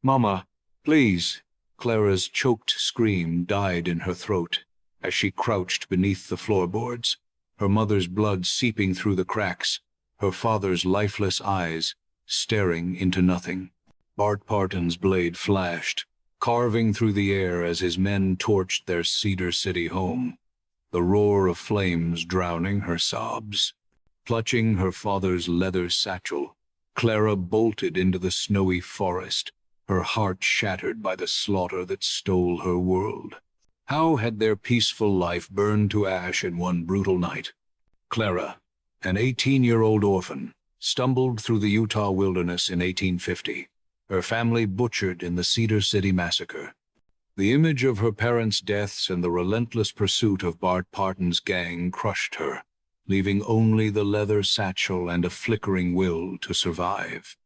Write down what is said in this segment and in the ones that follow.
Mama, please. Clara's choked scream died in her throat as she crouched beneath the floorboards, her mother's blood seeping through the cracks, her father's lifeless eyes staring into nothing. Bart Partain's blade flashed, carving through the air as his men torched their Cedar City home, the roar of flames drowning her sobs. Clutching her father's leather satchel, Clara bolted into the snowy forest, her heart shattered by the slaughter that stole her world. How had their peaceful life burned to ash in one brutal night? Clara, an 18-year-old orphan, stumbled through the Utah wilderness in 1850, her family butchered in the Cedar City massacre. The image of her parents' deaths and the relentless pursuit of Bart Partain's gang crushed her, leaving only the leather satchel and a flickering will to survive.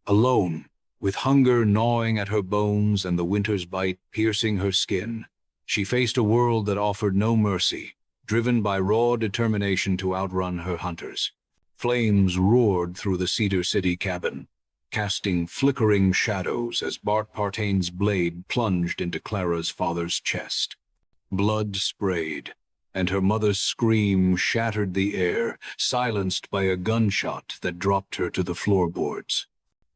Alone, with hunger gnawing at her bones and the winter's bite piercing her skin, she faced a world that offered no mercy, driven by raw determination to outrun her hunters. Flames roared through the Cedar City cabin, casting flickering shadows as Bart Partain's blade plunged into Clara's father's chest. Blood sprayed, and her mother's scream shattered the air, silenced by a gunshot that dropped her to the floorboards.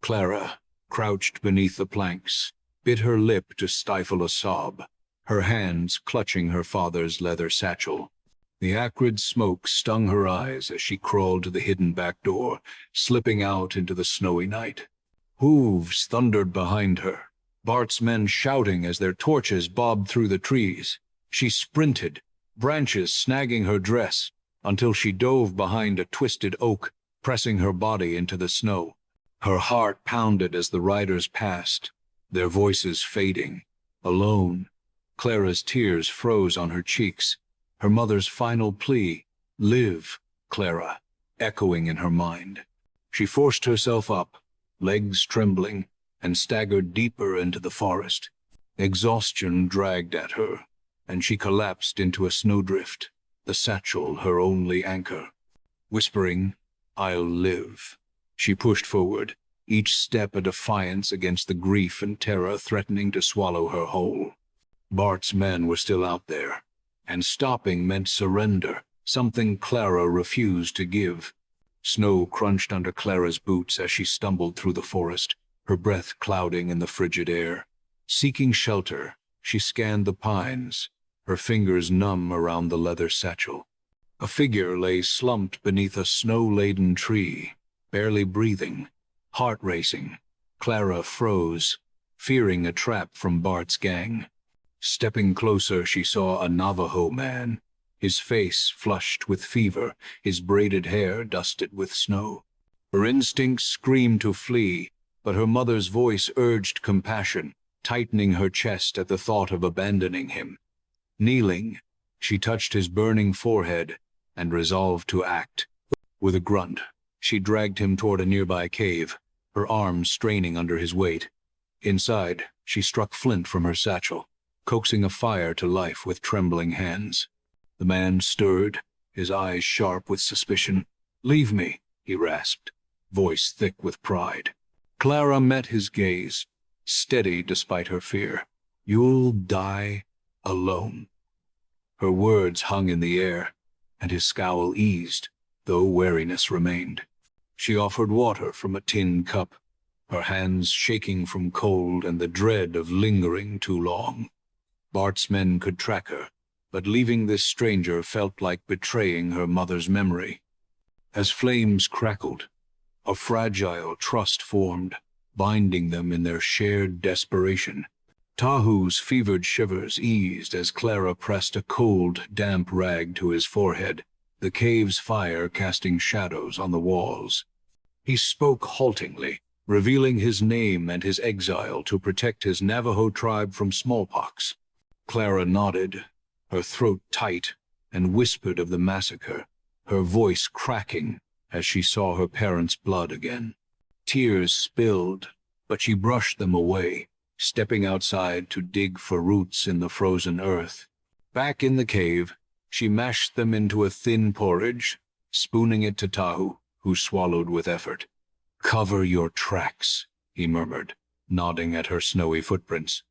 Clara, crouched beneath the planks, bit her lip to stifle a sob, her hands clutching her father's leather satchel. The acrid smoke stung her eyes as she crawled to the hidden back door, slipping out into the snowy night. Hooves thundered behind her, Bart's men shouting as their torches bobbed through the trees. She sprinted, branches snagging her dress, until she dove behind a twisted oak, pressing her body into the snow. Her heart pounded as the riders passed, their voices fading. Alone, Clara's tears froze on her cheeks, her mother's final plea, "Live, Clara," echoing in her mind. She forced herself up, legs trembling, and staggered deeper into the forest. Exhaustion dragged at her, and she collapsed into a snowdrift, the satchel her only anchor. Whispering, "I'll live," she pushed forward, each step a defiance against the grief and terror threatening to swallow her whole. Bart's men were still out there, and stopping meant surrender, something Clara refused to give. Snow crunched under Clara's boots as she stumbled through the forest, her breath clouding in the frigid air. Seeking shelter, she scanned the pines, her fingers numb around the leather satchel. A figure lay slumped beneath a snow-laden tree, barely breathing, heart racing. Clara froze, fearing a trap from Bart's gang. Stepping closer, she saw a Navajo man, his face flushed with fever, his braided hair dusted with snow. Her instincts screamed to flee, but her mother's voice urged compassion, tightening her chest at the thought of abandoning him. Kneeling, she touched his burning forehead and resolved to act. With a grunt, she dragged him toward a nearby cave, her arms straining under his weight. Inside, she struck flint from her satchel, coaxing a fire to life with trembling hands. The man stirred, his eyes sharp with suspicion. "Leave me," he rasped, voice thick with pride. Clara met his gaze, steady despite her fear. "You'll die alone." Her words hung in the air, and his scowl eased, though wariness remained. She offered water from a tin cup, her hands shaking from cold and the dread of lingering too long. Bart's men could track her, but leaving this stranger felt like betraying her mother's memory. As flames crackled, a fragile trust formed, binding them in their shared desperation. Tahu's fevered shivers eased as Clara pressed a cold, damp rag to his forehead, the cave's fire casting shadows on the walls. He spoke haltingly, revealing his name and his exile to protect his Navajo tribe from smallpox. Clara nodded, her throat tight, and whispered of the massacre, her voice cracking as she saw her parents' blood again. Tears spilled, but she brushed them away, stepping outside to dig for roots in the frozen earth. Back in the cave, she mashed them into a thin porridge, spooning it to Tahu, who swallowed with effort. "Cover your tracks," he murmured, nodding at her snowy footprints.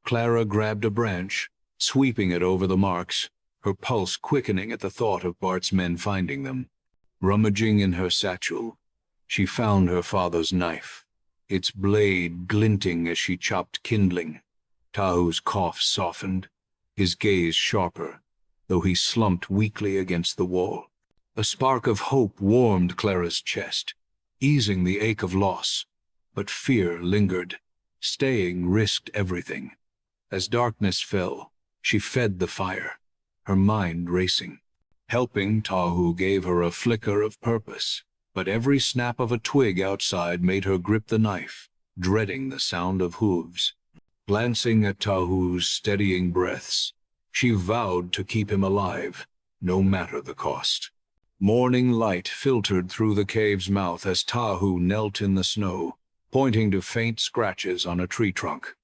Clara grabbed a branch, sweeping it over the marks, her pulse quickening at the thought of Bart's men finding them. Rummaging in her satchel, she found her father's knife, its blade glinting as she chopped kindling. Tahu's cough softened, his gaze sharper, though he slumped weakly against the wall. A spark of hope warmed Clara's chest, easing the ache of loss, but fear lingered. Staying risked everything. As darkness fell, she fed the fire, her mind racing. Helping Tahu gave her a flicker of purpose, but every snap of a twig outside made her grip the knife, dreading the sound of hooves. Glancing at Tahu's steadying breaths, she vowed to keep him alive, no matter the cost. Morning light filtered through the cave's mouth as Tahu knelt in the snow, pointing to faint scratches on a tree trunk.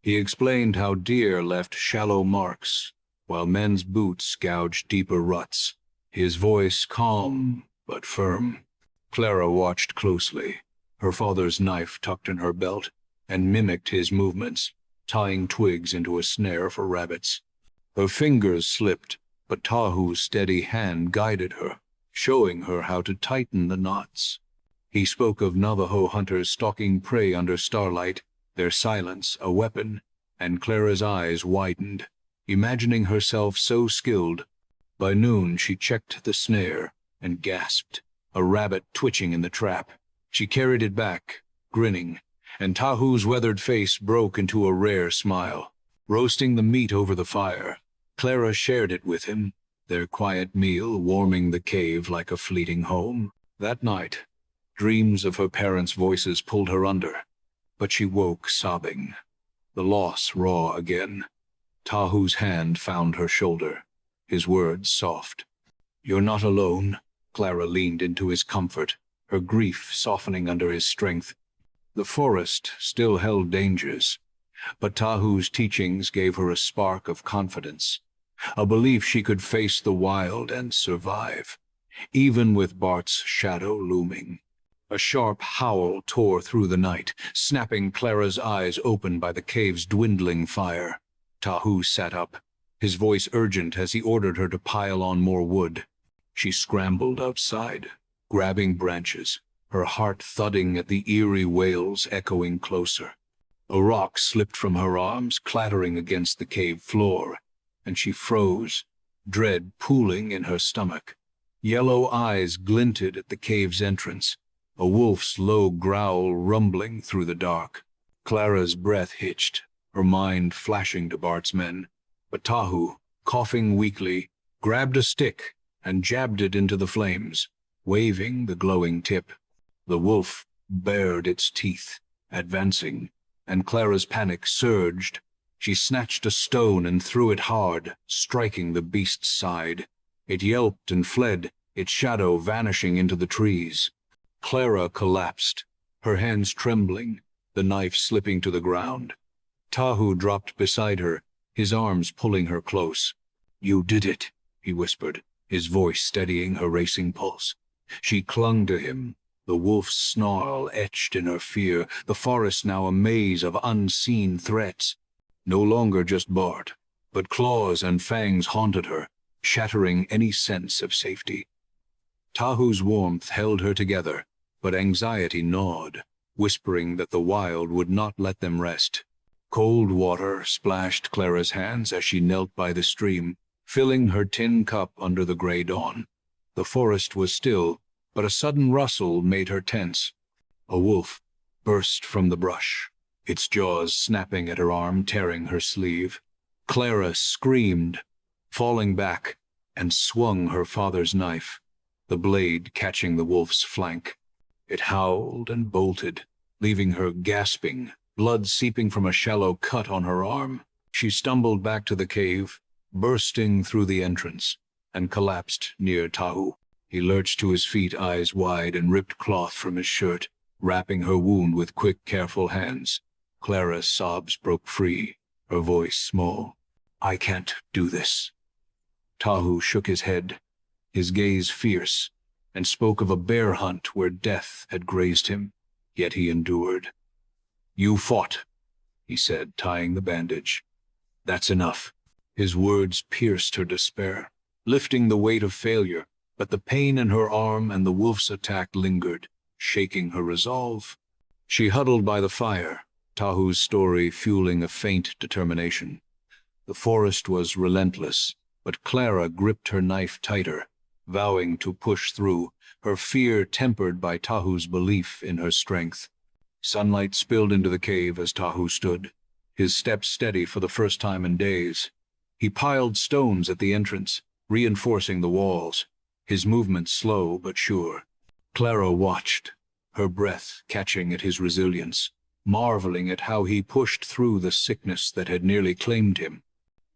He explained how deer left shallow marks, while men's boots gouged deeper ruts, his voice calm but firm. Clara watched closely, her father's knife tucked in her belt, and mimicked his movements, tying twigs into a snare for rabbits. Her fingers slipped, but Tahu's steady hand guided her, showing her how to tighten the knots. He spoke of Navajo hunters stalking prey under starlight, their silence a weapon, and Clara's eyes widened, imagining herself so skilled. By noon she checked the snare and gasped, a rabbit twitching in the trap. She carried it back, grinning, and Tahu's weathered face broke into a rare smile. Roasting the meat over the fire, Clara shared it with him, their quiet meal warming the cave like a fleeting home. That night, dreams of her parents' voices pulled her under, but she woke sobbing, the loss raw again. Tahu's hand found her shoulder, his words soft. "You're not alone." Clara leaned into his comfort, her grief softening under his strength. The forest still held dangers, but Tahu's teachings gave her a spark of confidence, a belief she could face the wild and survive, even with Bart's shadow looming. A sharp howl tore through the night, snapping Clara's eyes open by the cave's dwindling fire. Tahu sat up, his voice urgent as he ordered her to pile on more wood. She scrambled outside, grabbing branches, her heart thudding at the eerie wails echoing closer. A rock slipped from her arms, clattering against the cave floor, and she froze, dread pooling in her stomach. Yellow eyes glinted at the cave's entrance, a wolf's low growl rumbling through the dark. Clara's breath hitched, her mind flashing to Bart's men, but Tahu, coughing weakly, grabbed a stick and jabbed it into the flames, waving the glowing tip. The wolf bared its teeth, advancing, and Clara's panic surged. She snatched a stone and threw it hard, striking the beast's side. It yelped and fled, its shadow vanishing into the trees. Clara collapsed, her hands trembling, the knife slipping to the ground. Tahu dropped beside her, his arms pulling her close. "You did it," he whispered, his voice steadying her racing pulse. She clung to him, the wolf's snarl etched in her fear, the forest now a maze of unseen threats. No longer just Bart, but claws and fangs haunted her, shattering any sense of safety. Tahu's warmth held her together, but anxiety gnawed, whispering that the wild would not let them rest. Cold water splashed Clara's hands as she knelt by the stream, filling her tin cup under the gray dawn. The forest was still, but a sudden rustle made her tense. A wolf burst from the brush, its jaws snapping at her arm, tearing her sleeve. Clara screamed, falling back, and swung her father's knife, the blade catching the wolf's flank. It howled and bolted, leaving her gasping, blood seeping from a shallow cut on her arm. She stumbled back to the cave, bursting through the entrance, and collapsed near Tahu. He lurched to his feet, eyes wide, and ripped cloth from his shirt, wrapping her wound with quick, careful hands. Clara's sobs broke free, her voice small. "I can't do this." Tahu shook his head, his gaze fierce, and spoke of a bear hunt where death had grazed him, yet he endured. "You fought," he said, tying the bandage. "That's enough." His words pierced her despair, lifting the weight of failure, but the pain in her arm and the wolf's attack lingered, shaking her resolve. She huddled by the fire, Tahu's story fueling a faint determination. The forest was relentless, but Clara gripped her knife tighter, vowing to push through, her fear tempered by Tahu's belief in her strength. Sunlight spilled into the cave as Tahu stood, his steps steady for the first time in days. He piled stones at the entrance, reinforcing the walls, his movements slow but sure. Clara watched, her breath catching at his resilience, marveling at how he pushed through the sickness that had nearly claimed him.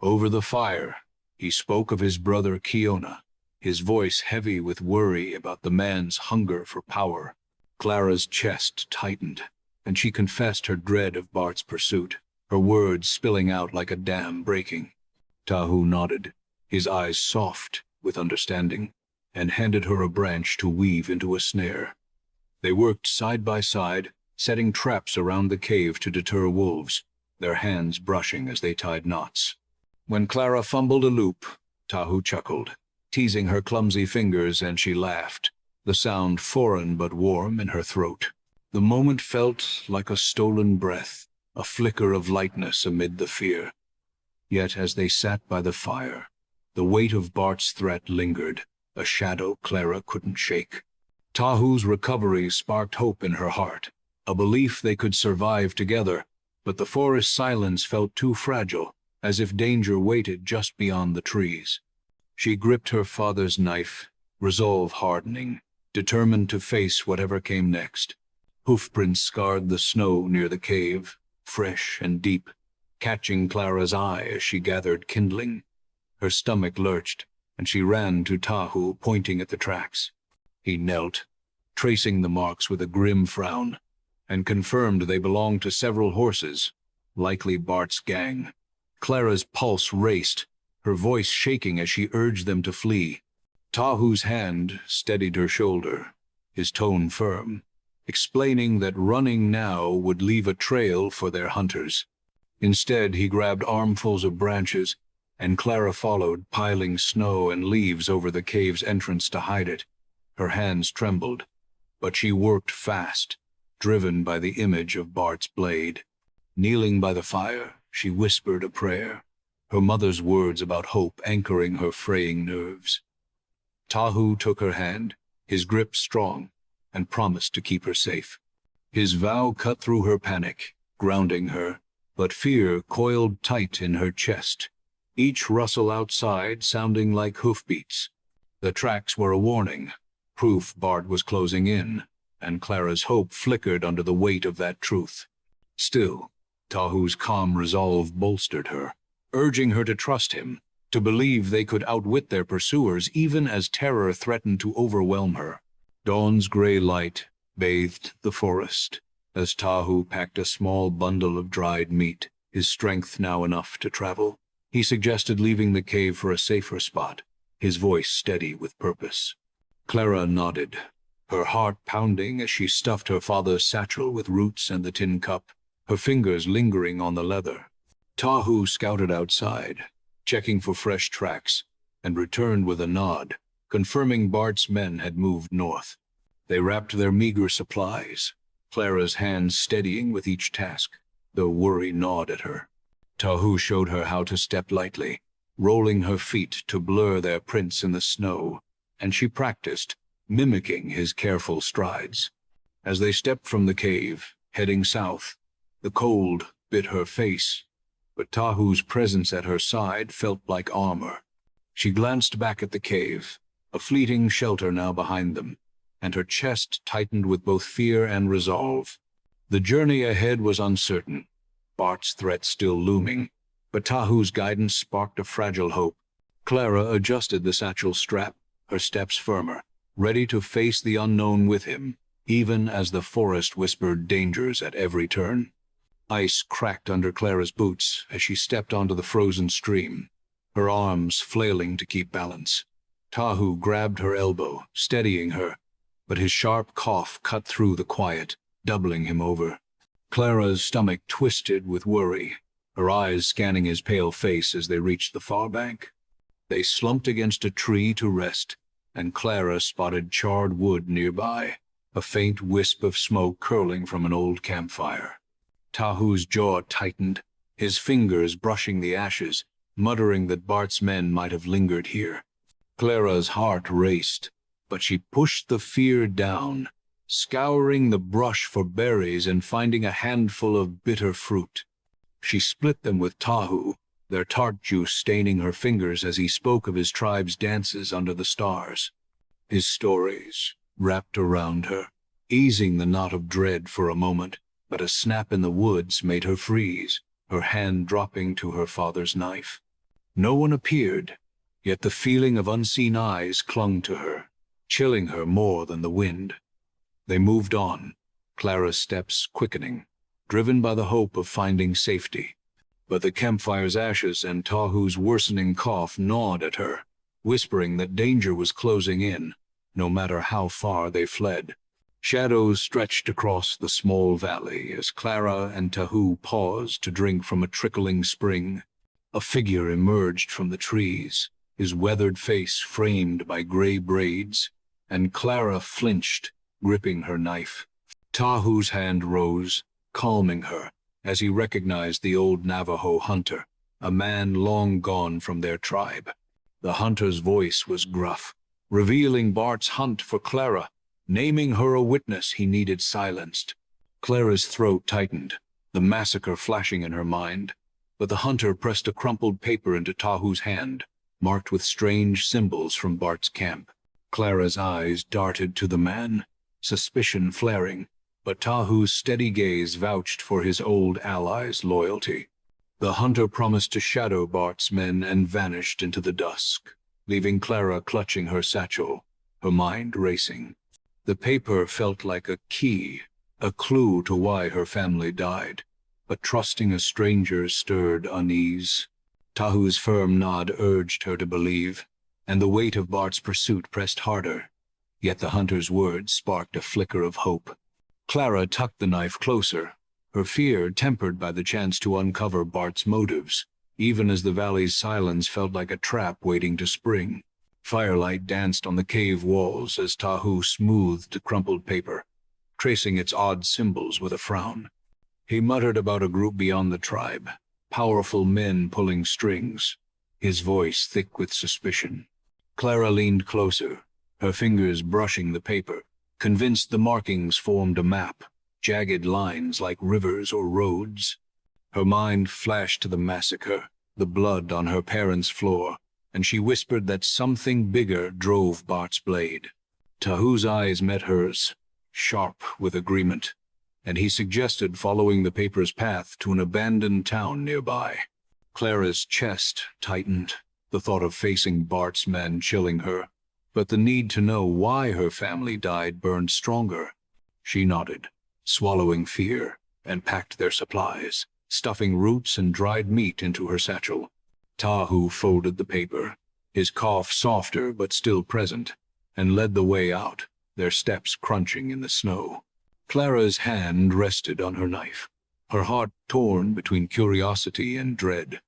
Over the fire, he spoke of his brother Kiona, his voice heavy with worry about the man's hunger for power. Clara's chest tightened, and she confessed her dread of Bart's pursuit, her words spilling out like a dam breaking. Tahu nodded, his eyes soft with understanding, and handed her a branch to weave into a snare. They worked side by side, setting traps around the cave to deter wolves, their hands brushing as they tied knots. When Clara fumbled a loop, Tahu chuckled, teasing her clumsy fingers, and she laughed, the sound foreign but warm in her throat. The moment felt like a stolen breath, a flicker of lightness amid the fear. Yet as they sat by the fire, the weight of Bart's threat lingered, a shadow Clara couldn't shake. Tahu's recovery sparked hope in her heart, a belief they could survive together, but the forest silence felt too fragile, as if danger waited just beyond the trees. She gripped her father's knife, resolve hardening, determined to face whatever came next. Hoofprints scarred the snow near the cave, fresh and deep, catching Clara's eye as she gathered kindling. Her stomach lurched, and she ran to Tahu, pointing at the tracks. He knelt, tracing the marks with a grim frown, and confirmed they belonged to several horses, likely Bart's gang. Clara's pulse raced, her voice shaking as she urged them to flee. Tahu's hand steadied her shoulder, his tone firm, explaining that running now would leave a trail for their hunters. Instead, he grabbed armfuls of branches, and Clara followed, piling snow and leaves over the cave's entrance to hide it. Her hands trembled, but she worked fast, driven by the image of Bart's blade. Kneeling by the fire, she whispered a prayer, her mother's words about hope anchoring her fraying nerves. Tahu took her hand, his grip strong, and promised to keep her safe. His vow cut through her panic, grounding her, but fear coiled tight in her chest, each rustle outside sounding like hoofbeats. The tracks were a warning, proof Bart was closing in, and Clara's hope flickered under the weight of that truth. Still, Tahu's calm resolve bolstered her, urging her to trust him, to believe they could outwit their pursuers even as terror threatened to overwhelm her. Dawn's gray light bathed the forest as Tahu packed a small bundle of dried meat, his strength now enough to travel. He suggested leaving the cave for a safer spot, his voice steady with purpose. Clara nodded, her heart pounding as she stuffed her father's satchel with roots and the tin cup, her fingers lingering on the leather. Tahu scouted outside, checking for fresh tracks, and returned with a nod, confirming Bart's men had moved north. They wrapped their meager supplies, Clara's hands steadying with each task, though worry gnawed at her. Tahu showed her how to step lightly, rolling her feet to blur their prints in the snow, and she practiced, mimicking his careful strides. As they stepped from the cave, heading south, the cold bit her face, but Tahu's presence at her side felt like armor. She glanced back at the cave, a fleeting shelter now behind them, and her chest tightened with both fear and resolve. The journey ahead was uncertain, Bart's threat still looming, but Tahu's guidance sparked a fragile hope. Clara adjusted the satchel strap, her steps firmer, ready to face the unknown with him, even as the forest whispered dangers at every turn. Ice cracked under Clara's boots as she stepped onto the frozen stream, her arms flailing to keep balance. Tahu grabbed her elbow, steadying her, but his sharp cough cut through the quiet, doubling him over. Clara's stomach twisted with worry, her eyes scanning his pale face as they reached the far bank. They slumped against a tree to rest, and Clara spotted charred wood nearby, a faint wisp of smoke curling from an old campfire. Tahu's jaw tightened, his fingers brushing the ashes, muttering that Bart's men might have lingered here. Clara's heart raced, but she pushed the fear down, scouring the brush for berries and finding a handful of bitter fruit. She split them with Tahu, their tart juice staining her fingers as he spoke of his tribe's dances under the stars. His stories wrapped around her, easing the knot of dread for a moment, but a snap in the woods made her freeze, her hand dropping to her father's knife. No one appeared, yet the feeling of unseen eyes clung to her, chilling her more than the wind. They moved on, Clara's steps quickening, driven by the hope of finding safety. But the campfire's ashes and Tahu's worsening cough gnawed at her, whispering that danger was closing in, no matter how far they fled. Shadows stretched across the small valley as Clara and Tahu paused to drink from a trickling spring. A figure emerged from the trees, his weathered face framed by gray braids, and Clara flinched, gripping her knife. Tahu's hand rose, calming her, as he recognized the old Navajo hunter, a man long gone from their tribe. The hunter's voice was gruff, revealing Bart's hunt for Clara, naming her a witness he needed silenced. Clara's throat tightened, the massacre flashing in her mind, but the hunter pressed a crumpled paper into Tahu's hand, marked with strange symbols from Bart's camp. Clara's eyes darted to the man, suspicion flaring, but Tahu's steady gaze vouched for his old ally's loyalty. The hunter promised to shadow Bart's men and vanished into the dusk, leaving Clara clutching her satchel, her mind racing. The paper felt like a key, a clue to why her family died, but trusting a stranger stirred unease. Tahu's firm nod urged her to believe, and the weight of Bart's pursuit pressed harder. Yet the hunter's words sparked a flicker of hope. Clara tucked the knife closer, her fear tempered by the chance to uncover Bart's motives, even as the valley's silence felt like a trap waiting to spring. Firelight danced on the cave walls as Tahu smoothed the crumpled paper, tracing its odd symbols with a frown. He muttered about a group beyond the tribe, powerful men pulling strings, his voice thick with suspicion. Clara leaned closer, her fingers brushing the paper, convinced the markings formed a map, jagged lines like rivers or roads. Her mind flashed to the massacre, the blood on her parents' floor, and she whispered that something bigger drove Bart's blade. Tahu's eyes met hers, sharp with agreement, and he suggested following the paper's path to an abandoned town nearby. Clara's chest tightened, the thought of facing Bart's men chilling her, but the need to know why her family died burned stronger. She nodded, swallowing fear, and packed their supplies, stuffing roots and dried meat into her satchel. Tahu folded the paper, his cough softer but still present, and led the way out, their steps crunching in the snow. Clara's hand rested on her knife, her heart torn between curiosity and dread.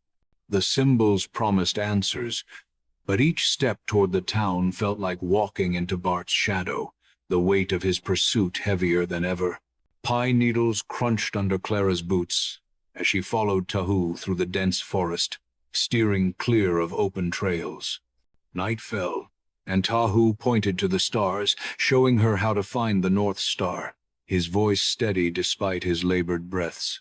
The symbols promised answers, but each step toward the town felt like walking into Bart's shadow, the weight of his pursuit heavier than ever. Pine needles crunched under Clara's boots as she followed Tahu through the dense forest, steering clear of open trails. Night fell, and Tahu pointed to the stars, showing her how to find the North Star, his voice steady despite his labored breaths.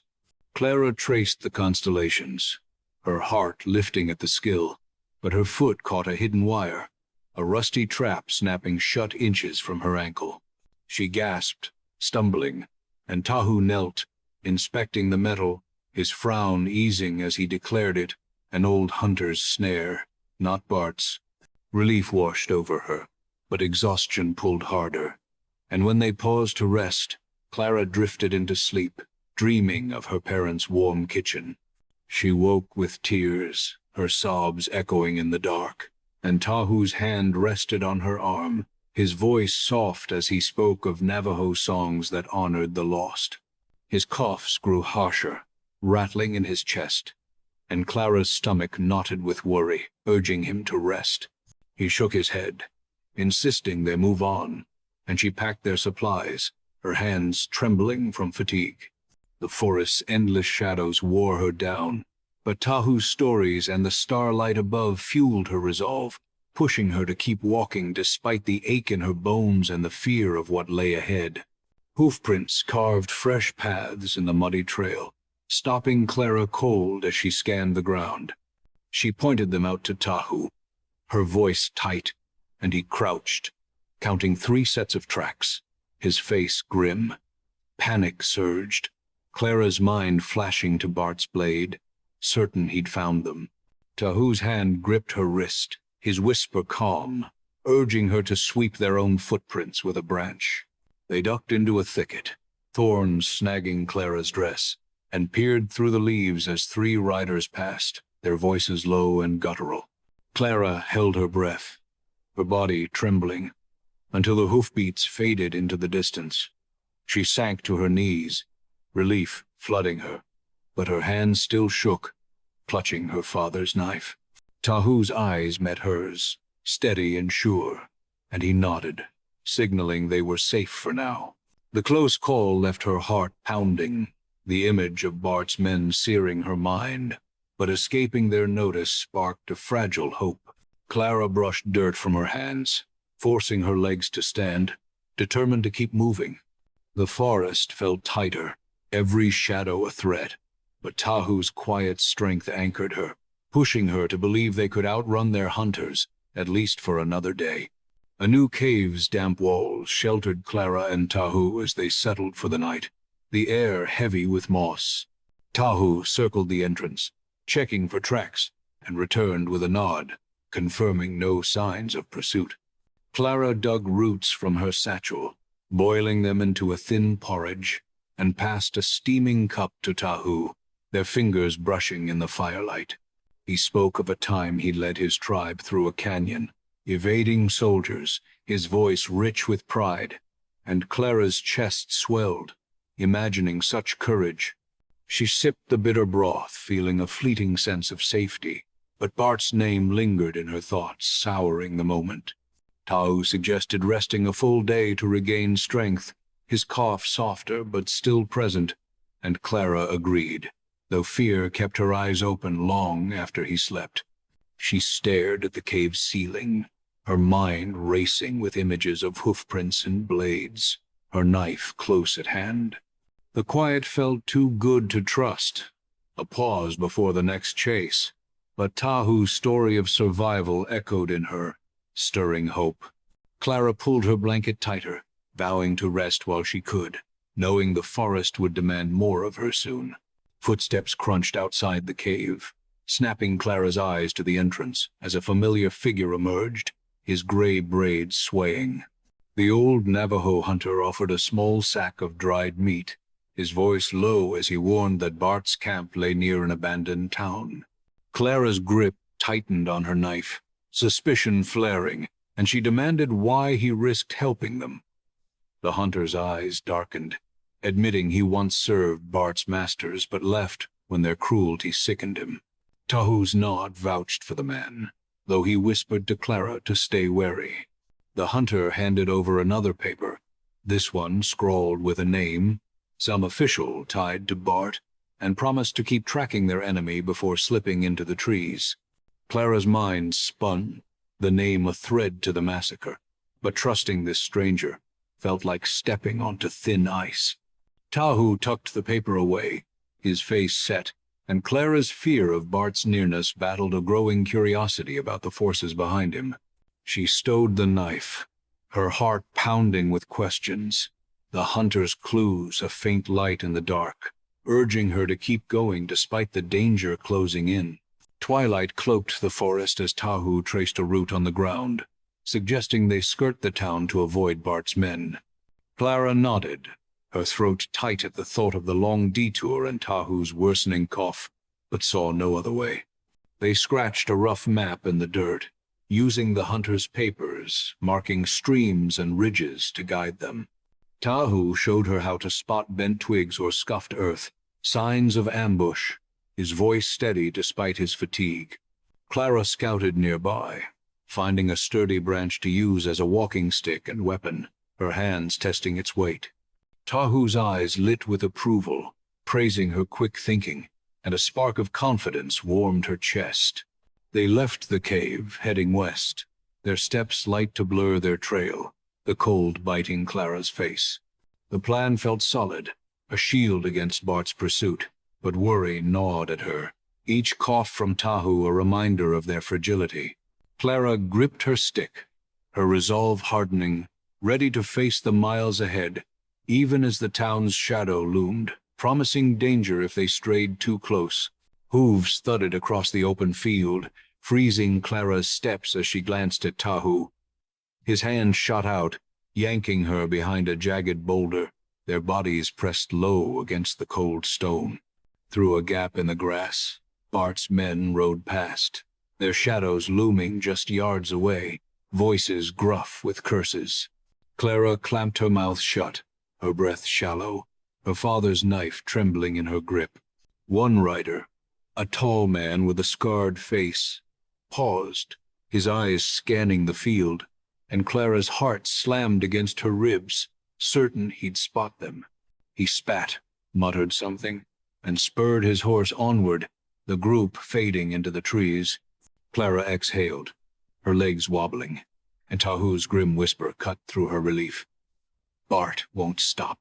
Clara traced the constellations, her heart lifting at the skill, but her foot caught a hidden wire, a rusty trap snapping shut inches from her ankle. She gasped, stumbling, and Tahu knelt, inspecting the metal, his frown easing as he declared it an old hunter's snare, not Bart's. Relief washed over her, but exhaustion pulled harder, and when they paused to rest, Clara drifted into sleep, dreaming of her parents' warm kitchen. She woke with tears, her sobs echoing in the dark, and Tahu's hand rested on her arm, his voice soft as he spoke of Navajo songs that honored the lost. His coughs grew harsher, rattling in his chest, and Clara's stomach knotted with worry, urging him to rest. He shook his head, insisting they move on, and she packed their supplies, her hands trembling from fatigue. The forest's endless shadows wore her down, but Tahu's stories and the starlight above fueled her resolve, pushing her to keep walking despite the ache in her bones and the fear of what lay ahead. Hoofprints carved fresh paths in the muddy trail, stopping Clara cold as she scanned the ground. She pointed them out to Tahu, her voice tight, and he crouched, counting 3 sets of tracks, his face grim. Panic surged, Clara's mind flashing to Bart's blade, certain he'd found them. Tahu's hand gripped her wrist, his whisper calm, urging her to sweep their own footprints with a branch. They ducked into a thicket, thorns snagging Clara's dress, and peered through the leaves as 3 riders passed, their voices low and guttural. Clara held her breath, her body trembling, until the hoofbeats faded into the distance. She sank to her knees, relief flooding her, but her hands still shook, clutching her father's knife. Tahu's eyes met hers, steady and sure, and he nodded, signaling they were safe for now. The close call left her heart pounding, the image of Bart's men searing her mind, but escaping their notice sparked a fragile hope. Clara brushed dirt from her hands, forcing her legs to stand, determined to keep moving. The forest felt tighter, every shadow a threat, but Tahu's quiet strength anchored her, pushing her to believe they could outrun their hunters, at least for another day. A new cave's damp walls sheltered Clara and Tahu as they settled for the night, the air heavy with moss. Tahu circled the entrance, checking for tracks, and returned with a nod, confirming no signs of pursuit. Clara dug roots from her satchel, boiling them into a thin porridge, and passed a steaming cup to Tahu, their fingers brushing in the firelight. He spoke of a time he led his tribe through a canyon, evading soldiers, his voice rich with pride, and Clara's chest swelled, imagining such courage. She sipped the bitter broth, feeling a fleeting sense of safety, but Bart's name lingered in her thoughts, souring the moment. Tahu suggested resting a full day to regain strength, his cough softer but still present, and Clara agreed, though fear kept her eyes open long after he slept. She stared at the cave's ceiling, her mind racing with images of hoofprints and blades, her knife close at hand. The quiet felt too good to trust, a pause before the next chase, but Tahu's story of survival echoed in her, stirring hope. Clara pulled her blanket tighter, vowing to rest while she could, knowing the forest would demand more of her soon. Footsteps crunched outside the cave, snapping Clara's eyes to the entrance as a familiar figure emerged, his gray braids swaying. The old Navajo hunter offered a small sack of dried meat, his voice low as he warned that Bart's camp lay near an abandoned town. Clara's grip tightened on her knife, suspicion flaring, and she demanded why he risked helping them. The hunter's eyes darkened, admitting he once served Bart's masters but left when their cruelty sickened him. Tahu's nod vouched for the man, though he whispered to Clara to stay wary. The hunter handed over another paper, this one scrawled with a name, some official tied to Bart, and promised to keep tracking their enemy before slipping into the trees. Clara's mind spun, the name a thread to the massacre, but trusting this stranger felt like stepping onto thin ice. Tahu tucked the paper away, his face set, and Clara's fear of Bart's nearness battled a growing curiosity about the forces behind him. She stowed the knife, her heart pounding with questions, the hunter's clues a faint light in the dark, urging her to keep going despite the danger closing in. Twilight cloaked the forest as Tahu traced a route on the ground, suggesting they skirt the town to avoid Bart's men. Clara nodded, her throat tight at the thought of the long detour and Tahu's worsening cough, but saw no other way. They scratched a rough map in the dirt, using the hunter's papers, marking streams and ridges to guide them. Tahu showed her how to spot bent twigs or scuffed earth, signs of ambush, his voice steady despite his fatigue. Clara scouted nearby, finding a sturdy branch to use as a walking stick and weapon, her hands testing its weight. Tahu's eyes lit with approval, praising her quick thinking, and a spark of confidence warmed her chest. They left the cave, heading west, their steps light to blur their trail, the cold biting Clara's face. The plan felt solid, a shield against Bart's pursuit, but worry gnawed at her, each cough from Tahu a reminder of their fragility. Clara gripped her stick, her resolve hardening, ready to face the miles ahead, even as the town's shadow loomed, promising danger if they strayed too close. Hooves thudded across the open field, freezing Clara's steps as she glanced at Tahu. His hand shot out, yanking her behind a jagged boulder, their bodies pressed low against the cold stone. Through a gap in the grass, Bart's men rode past, their shadows looming just yards away, voices gruff with curses. Clara clamped her mouth shut, her breath shallow, her father's knife trembling in her grip. One rider, a tall man with a scarred face, paused, his eyes scanning the field, and Clara's heart slammed against her ribs, certain he'd spot them. He spat, muttered something, and spurred his horse onward, the group fading into the trees. Clara exhaled, her legs wobbling, and Tahu's grim whisper cut through her relief. "Bart won't stop."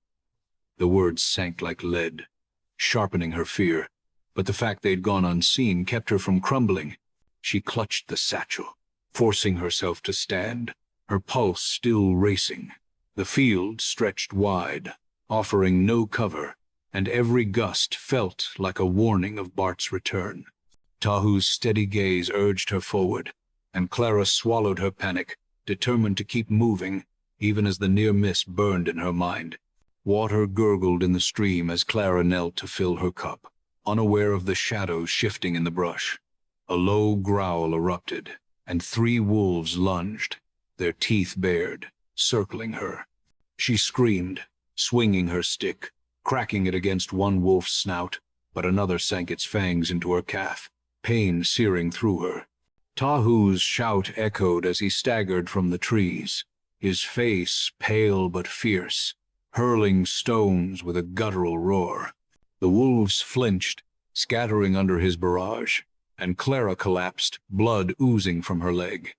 The words sank like lead, sharpening her fear, but the fact they'd gone unseen kept her from crumbling. She clutched the satchel, forcing herself to stand, her pulse still racing. The field stretched wide, offering no cover, and every gust felt like a warning of Bart's return. Tahu's steady gaze urged her forward, and Clara swallowed her panic, determined to keep moving, even as the near miss burned in her mind. Water gurgled in the stream as Clara knelt to fill her cup, unaware of the shadows shifting in the brush. A low growl erupted, and 3 wolves lunged, their teeth bared, circling her. She screamed, swinging her stick, cracking it against one wolf's snout, but another sank its fangs into her calf, pain searing through her. Tahu's shout echoed as he staggered from the trees, his face pale but fierce, hurling stones with a guttural roar. The wolves flinched, scattering under his barrage, and Clara collapsed, blood oozing from her leg.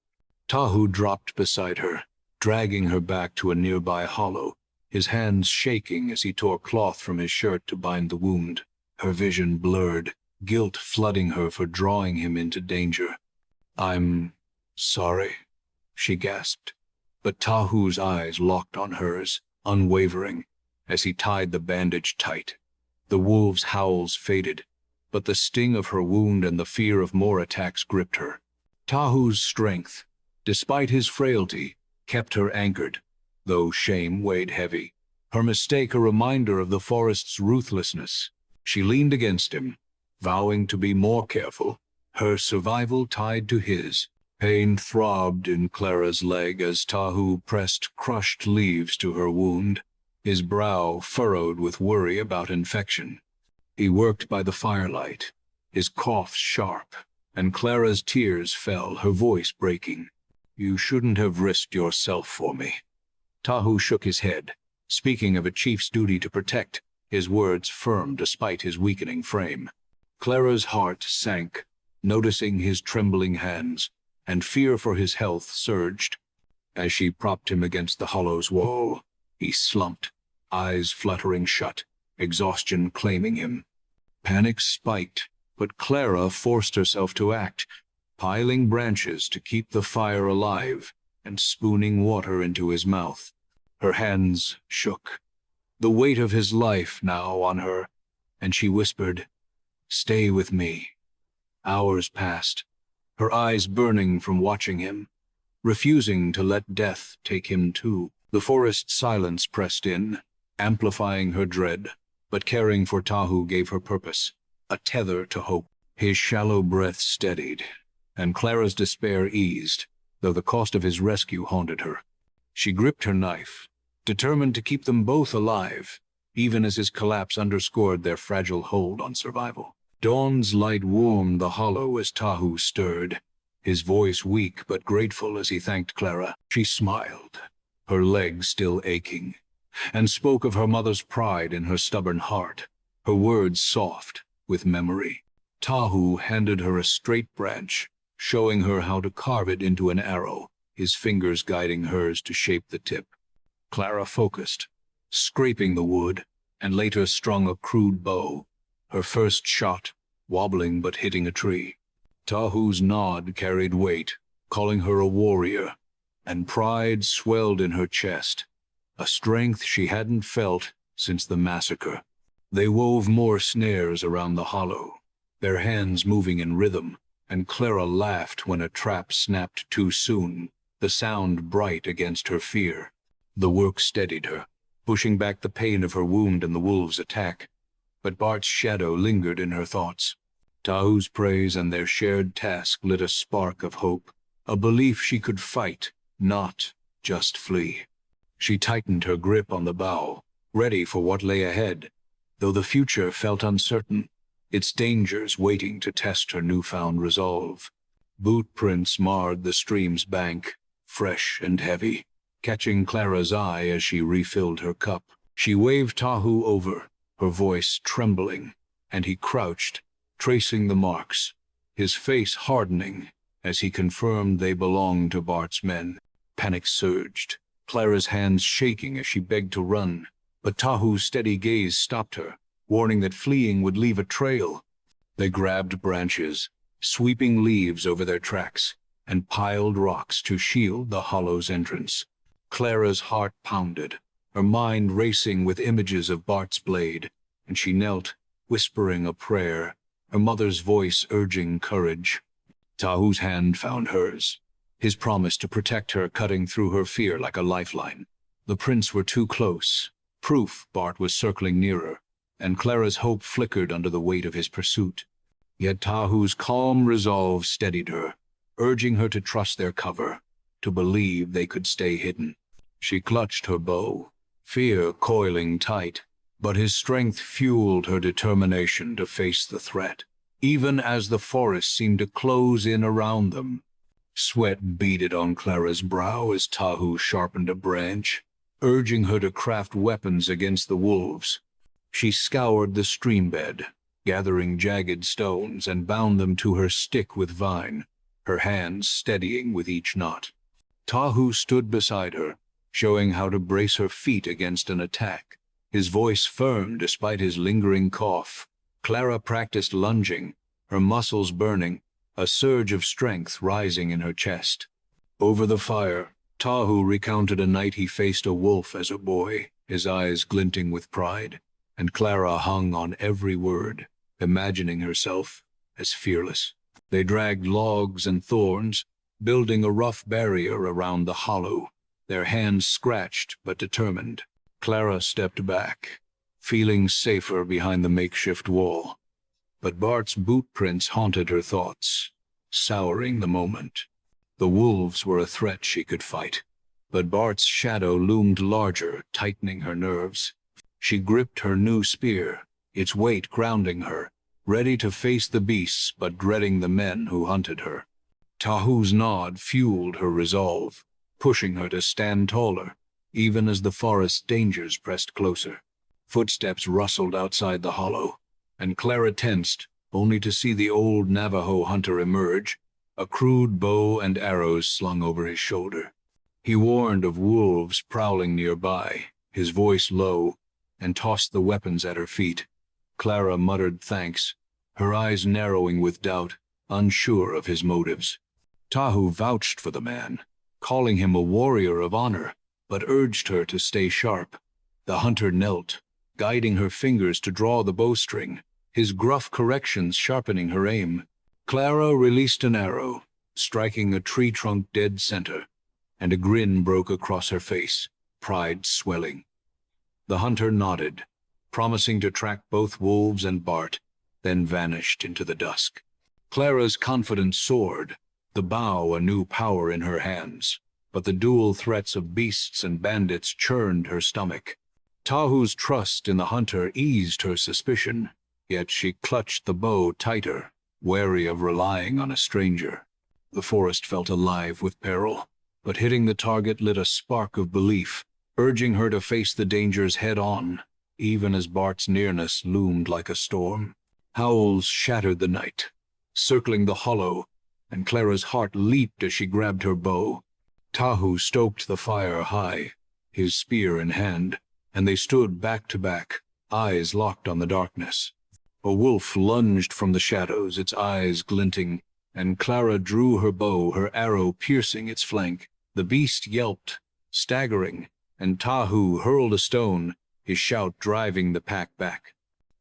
Tahu dropped beside her, dragging her back to a nearby hollow, his hands shaking as he tore cloth from his shirt to bind the wound. Her vision blurred, guilt flooding her for drawing him into danger. "I'm sorry," she gasped, but Tahu's eyes locked on hers, unwavering, as he tied the bandage tight. The wolves' howls faded, but the sting of her wound and the fear of more attacks gripped her. Tahu's strength, despite his frailty, kept her anchored, though shame weighed heavy, her mistake a reminder of the forest's ruthlessness. She leaned against him, vowing to be more careful, her survival tied to his. Pain throbbed in Clara's leg as Tahu pressed crushed leaves to her wound, his brow furrowed with worry about infection. He worked by the firelight, his cough sharp, and Clara's tears fell, her voice breaking. "You shouldn't have risked yourself for me." Tahu shook his head, speaking of a chief's duty to protect, his words firm despite his weakening frame. Clara's heart sank, noticing his trembling hands, and fear for his health surged. As she propped him against the hollow's wall, he slumped, eyes fluttering shut, exhaustion claiming him. Panic spiked, but Clara forced herself to act, piling branches to keep the fire alive and spooning water into his mouth. Her hands shook, the weight of his life now on her, and she whispered, "Stay with me." Hours passed, her eyes burning from watching him, refusing to let death take him too. The forest silence pressed in, amplifying her dread, but caring for Tahu gave her purpose, a tether to hope. His shallow breath steadied, and Clara's despair eased, though the cost of his rescue haunted her. She gripped her knife, determined to keep them both alive, even as his collapse underscored their fragile hold on survival. Dawn's light warmed the hollow as Tahu stirred, his voice weak but grateful as he thanked Clara. She smiled, her legs still aching, and spoke of her mother's pride in her stubborn heart, her words soft with memory. Tahu handed her a straight branch, showing her how to carve it into an arrow, his fingers guiding hers to shape the tip. Clara focused, scraping the wood, and later strung a crude bow, her first shot wobbling but hitting a tree. Tahu's nod carried weight, calling her a warrior, and pride swelled in her chest, a strength she hadn't felt since the massacre. They wove more snares around the hollow, their hands moving in rhythm, and Clara laughed when a trap snapped too soon, the sound bright against her fear. The work steadied her, pushing back the pain of her wound and the wolves' attack, but Bart's shadow lingered in her thoughts. Tahu's praise and their shared task lit a spark of hope, a belief she could fight, not just flee. She tightened her grip on the bow, ready for what lay ahead, though the future felt uncertain, its dangers waiting to test her newfound resolve. Boot prints marred the stream's bank, fresh and heavy, catching Clara's eye as she refilled her cup. She waved Tahu over, her voice trembling, and he crouched, tracing the marks, his face hardening as he confirmed they belonged to Bart's men. Panic surged, Clara's hands shaking as she begged to run, but Tahu's steady gaze stopped her, warning that fleeing would leave a trail. They grabbed branches, sweeping leaves over their tracks, and piled rocks to shield the hollow's entrance. Clara's heart pounded, her mind racing with images of Bart's blade, and she knelt, whispering a prayer, her mother's voice urging courage. Tahu's hand found hers, his promise to protect her cutting through her fear like a lifeline. The prints were too close, proof Bart was circling nearer, and Clara's hope flickered under the weight of his pursuit. Yet Tahu's calm resolve steadied her, urging her to trust their cover, to believe they could stay hidden. She clutched her bow, fear coiling tight, but his strength fueled her determination to face the threat, even as the forest seemed to close in around them. Sweat beaded on Clara's brow as Tahu sharpened a branch, urging her to craft weapons against the wolves. She scoured the stream bed, gathering jagged stones, and bound them to her stick with vine, her hands steadying with each knot. Tahu stood beside her, showing how to brace her feet against an attack, his voice firm despite his lingering cough. Clara practiced lunging, her muscles burning, a surge of strength rising in her chest. Over the fire, Tahu recounted a night he faced a wolf as a boy, his eyes glinting with pride, and Clara hung on every word, imagining herself as fearless. They dragged logs and thorns, building a rough barrier around the hollow, their hands scratched but determined. Clara stepped back, feeling safer behind the makeshift wall. But Bart's boot prints haunted her thoughts, souring the moment. The wolves were a threat she could fight, but Bart's shadow loomed larger, tightening her nerves. She gripped her new spear, its weight grounding her, ready to face the beasts but dreading the men who hunted her. Tahu's nod fueled her resolve, pushing her to stand taller, even as the forest's dangers pressed closer. Footsteps rustled outside the hollow, and Clara tensed, only to see the old Navajo hunter emerge, a crude bow and arrows slung over his shoulder. He warned of wolves prowling nearby, his voice low, and tossed the weapons at her feet. Clara muttered thanks, her eyes narrowing with doubt, unsure of his motives. Tahu vouched for the man, calling him a warrior of honor, but urged her to stay sharp. The hunter knelt, guiding her fingers to draw the bowstring, his gruff corrections sharpening her aim. Clara released an arrow, striking a tree trunk dead center, and a grin broke across her face, pride swelling. The hunter nodded, promising to track both wolves and Bart, then vanished into the dusk. Clara's confidence soared, the bow a new power in her hands. but the dual threats of beasts and bandits churned her stomach. Tahu's trust in the hunter eased her suspicion, yet she clutched the bow tighter, wary of relying on a stranger. The forest felt alive with peril, but hitting the target lit a spark of belief, urging her to face the dangers head-on, even as Bart's nearness loomed like a storm. Howls shattered the night, circling the hollow, and Clara's heart leaped as she grabbed her bow. Tahu stoked the fire high, his spear in hand, and they stood back to back, eyes locked on the darkness. A wolf lunged from the shadows, its eyes glinting, and Clara drew her bow, her arrow piercing its flank. The beast yelped, staggering, and Tahu hurled a stone, his shout driving the pack back.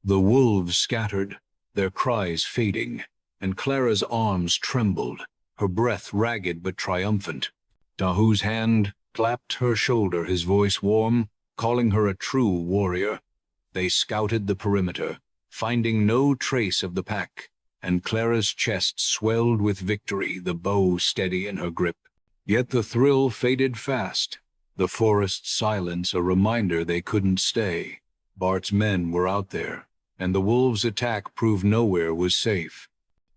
The wolves scattered, their cries fading, and Clara's arms trembled, her breath ragged but triumphant. Tahu's hand clapped her shoulder, his voice warm, calling her a true warrior. They scouted the perimeter, finding no trace of the pack, and Clara's chest swelled with victory, the bow steady in her grip. Yet the thrill faded fast, the forest's silence a reminder they couldn't stay. Bart's men were out there, and the wolves' attack proved nowhere was safe.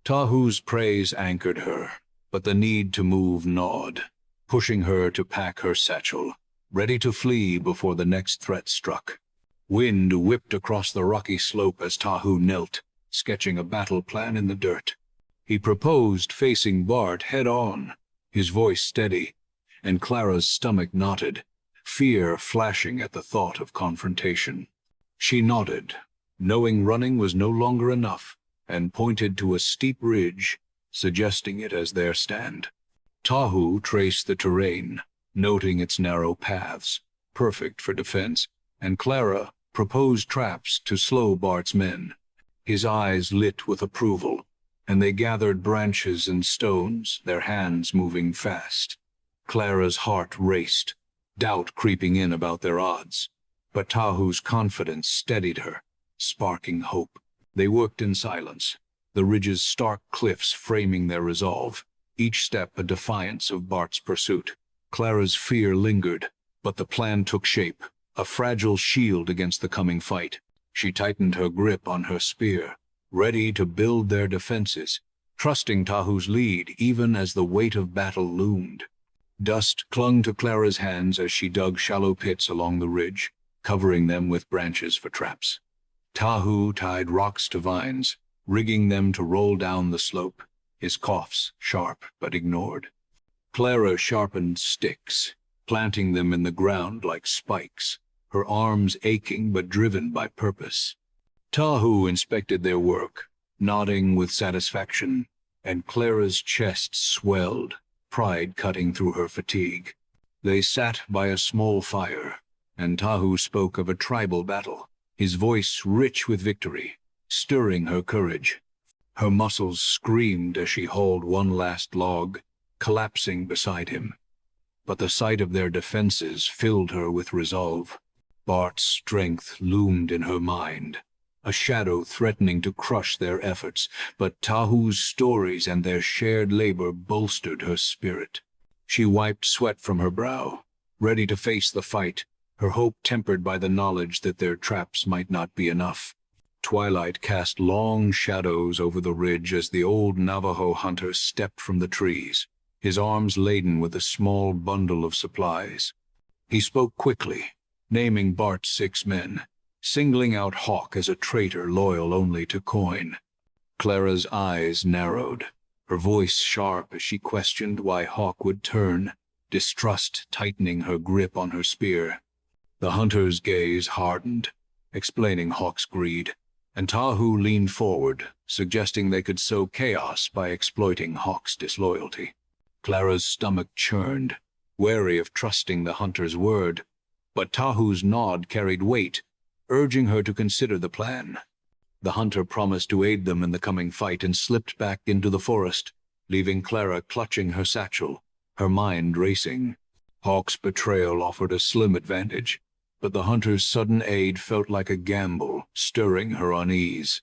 Tahu's praise anchored her, but the need to move gnawed, pushing her to pack her satchel, ready to flee before the next threat struck. Wind whipped across the rocky slope as Tahu knelt, sketching a battle plan in the dirt. He proposed facing Bart head-on, his voice steady, and Clara's stomach knotted, fear flashing at the thought of confrontation. She nodded, knowing running was no longer enough, and pointed to a steep ridge, suggesting it as their stand. Tahu traced the terrain, noting its narrow paths, perfect for defense, and Clara proposed traps to slow Bart's men. His eyes lit with approval, and they gathered branches and stones, their hands moving fast. Clara's heart raced, doubt creeping in about their odds, but Tahu's confidence steadied her, sparking hope. They worked in silence, the ridge's stark cliffs framing their resolve, each step a defiance of Bart's pursuit. Clara's fear lingered, but the plan took shape, a fragile shield against the coming fight. She tightened her grip on her spear, ready to build their defenses, trusting Tahu's lead even as the weight of battle loomed. Dust clung to Clara's hands as she dug shallow pits along the ridge, covering them with branches for traps. Tahu tied rocks to vines, rigging them to roll down the slope, his coughs sharp but ignored. Clara sharpened sticks, planting them in the ground like spikes, her arms aching but driven by purpose. Tahu inspected their work, nodding with satisfaction, and Clara's chest swelled, pride cutting through her fatigue. They sat by a small fire, and Tahu spoke of a tribal battle, his voice rich with victory, stirring her courage. Her muscles screamed as she hauled one last log, collapsing beside him. But the sight of their defenses filled her with resolve. Bart's strength loomed in her mind, a shadow threatening to crush their efforts, but Tahu's stories and their shared labor bolstered her spirit. She wiped sweat from her brow, ready to face the fight, her hope tempered by the knowledge that their traps might not be enough. Twilight cast long shadows over the ridge as the old Navajo hunter stepped from the trees, his arms laden with a small bundle of supplies. He spoke quickly, naming Bart's 6 men, singling out Hawk as a traitor loyal only to coin. Clara's eyes narrowed, her voice sharp as she questioned why Hawk would turn, distrust tightening her grip on her spear. The hunter's gaze hardened, explaining Hawk's greed, and Tahu leaned forward, suggesting they could sow chaos by exploiting Hawk's disloyalty. Clara's stomach churned, wary of trusting the hunter's word, but Tahu's nod carried weight, urging her to consider the plan. The hunter promised to aid them in the coming fight and slipped back into the forest, leaving Clara clutching her satchel, her mind racing. Hawk's betrayal offered a slim advantage, but the hunter's sudden aid felt like a gamble, stirring her unease.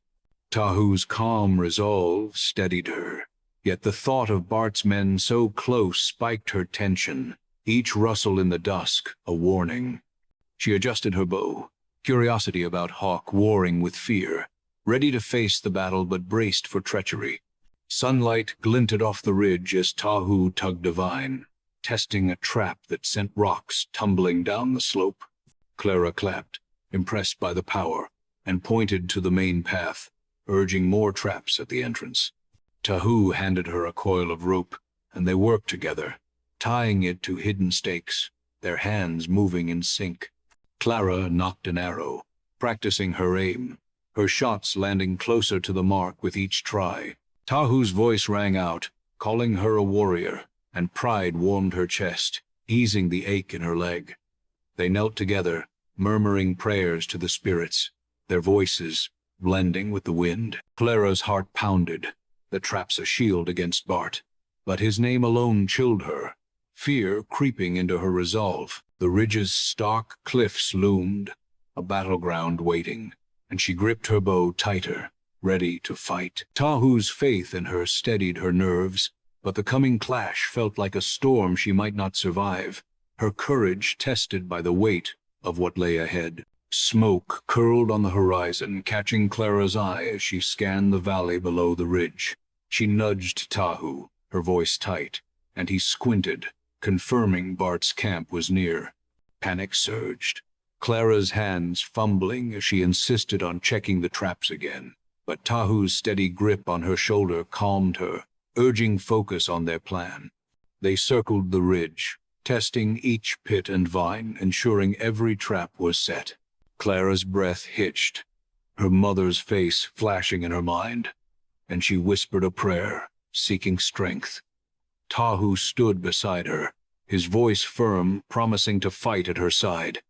Tahu's calm resolve steadied her, yet the thought of Bart's men so close spiked her tension. each rustle in the dusk a warning. She adjusted her bow, curiosity about Hawk warring with fear, ready to face the battle but braced for treachery. Sunlight glinted off the ridge as Tahu tugged a vine, testing a trap that sent rocks tumbling down the slope. Clara clapped, impressed by the power, and pointed to the main path, urging more traps at the entrance. Tahu handed her a coil of rope, and they worked together, tying it to hidden stakes, their hands moving in sync. Clara nocked an arrow, practicing her aim, her shots landing closer to the mark with each try. Tahu's voice rang out, calling her a warrior, and pride warmed her chest, easing the ache in her leg. They knelt together, murmuring prayers to the spirits, their voices blending with the wind. Clara's heart pounded, the trap's a shield against Bart, but his name alone chilled her, fear creeping into her resolve. The ridge's stark cliffs loomed, a battleground waiting, and she gripped her bow tighter, ready to fight. Tahu's faith in her steadied her nerves, but the coming clash felt like a storm she might not survive, her courage tested by the weight of what lay ahead. Smoke curled on the horizon, catching Clara's eye as she scanned the valley below the ridge. She nudged Tahu, her voice tight, and he squinted, confirming Bart's camp was near. Panic surged, Clara's hands fumbling as she insisted on checking the traps again. But Tahu's steady grip on her shoulder calmed her, urging focus on their plan. They circled the ridge, testing each pit and vine, ensuring every trap was set. Clara's breath hitched, her mother's face flashing in her mind, and she whispered a prayer, seeking strength. Tahu stood beside her, his voice firm, promising to fight at her side.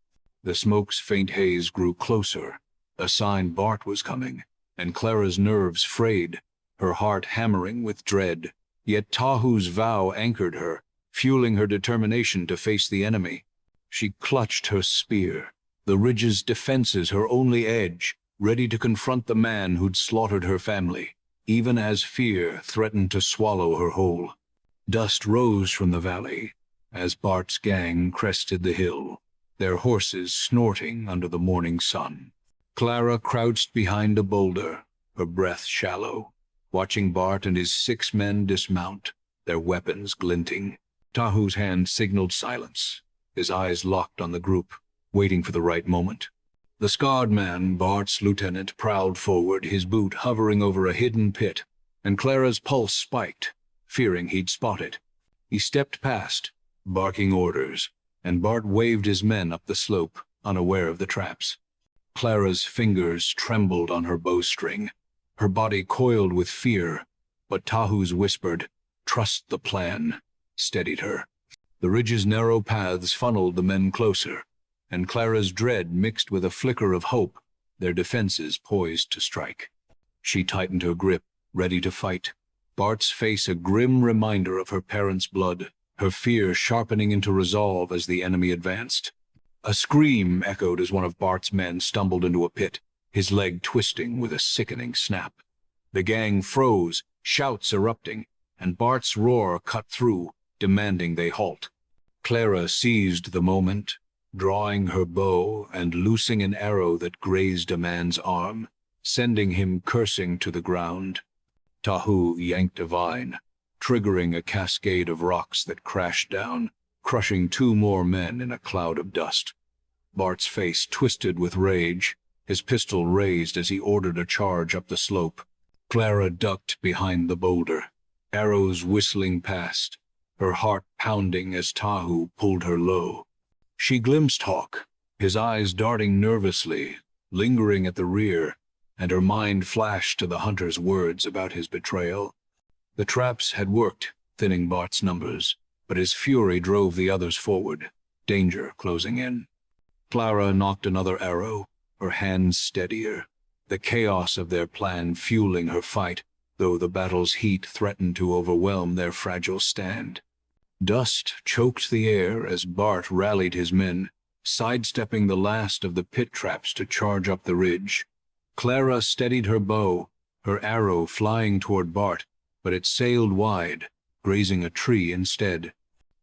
The smoke's faint haze grew closer, a sign Bart was coming, and Clara's nerves frayed, her heart hammering with dread. Yet Tahu's vow anchored her, fueling her determination to face the enemy. She clutched her spear, the ridge's defenses her only edge, ready to confront the man who'd slaughtered her family, even as fear threatened to swallow her whole. Dust rose from the valley as Bart's gang crested the hill, their horses snorting under the morning sun. Clara crouched behind a boulder, her breath shallow, watching Bart and his 6 men dismount, their weapons glinting. Tahu's hand signaled silence, his eyes locked on the group, waiting for the right moment. The scarred man, Bart's lieutenant, prowled forward, his boot hovering over a hidden pit, and Clara's pulse spiked, fearing he'd spot it. He stepped past, barking orders, and Bart waved his men up the slope, unaware of the traps. Clara's fingers trembled on her bowstring, her body coiled with fear, but Tahu's whispered, "Trust the plan," steadied her. The ridge's narrow paths funneled the men closer, and Clara's dread mixed with a flicker of hope, their defenses poised to strike. She tightened her grip, ready to fight, Bart's face a grim reminder of her parents' blood, her fear sharpening into resolve as the enemy advanced. A scream echoed as one of Bart's men stumbled into a pit, his leg twisting with a sickening snap. The gang froze, shouts erupting, and Bart's roar cut through, demanding they halt. Clara seized the moment, drawing her bow and loosing an arrow that grazed a man's arm, sending him cursing to the ground. Tahu yanked a vine, triggering a cascade of rocks that crashed down, crushing 2 more men in a cloud of dust. Bart's face twisted with rage, his pistol raised as he ordered a charge up the slope. Clara ducked behind the boulder, arrows whistling past, her heart pounding as Tahu pulled her low. She glimpsed Hawk, his eyes darting nervously, lingering at the rear, and her mind flashed to the hunter's words about his betrayal. The traps had worked, thinning Bart's numbers, but his fury drove the others forward, danger closing in. Clara knocked another arrow, her hands steadier, the chaos of their plan fueling her fight, though the battle's heat threatened to overwhelm their fragile stand. Dust choked the air as Bart rallied his men, sidestepping the last of the pit traps to charge up the ridge. Clara steadied her bow, her arrow flying toward Bart, but it sailed wide, grazing a tree instead.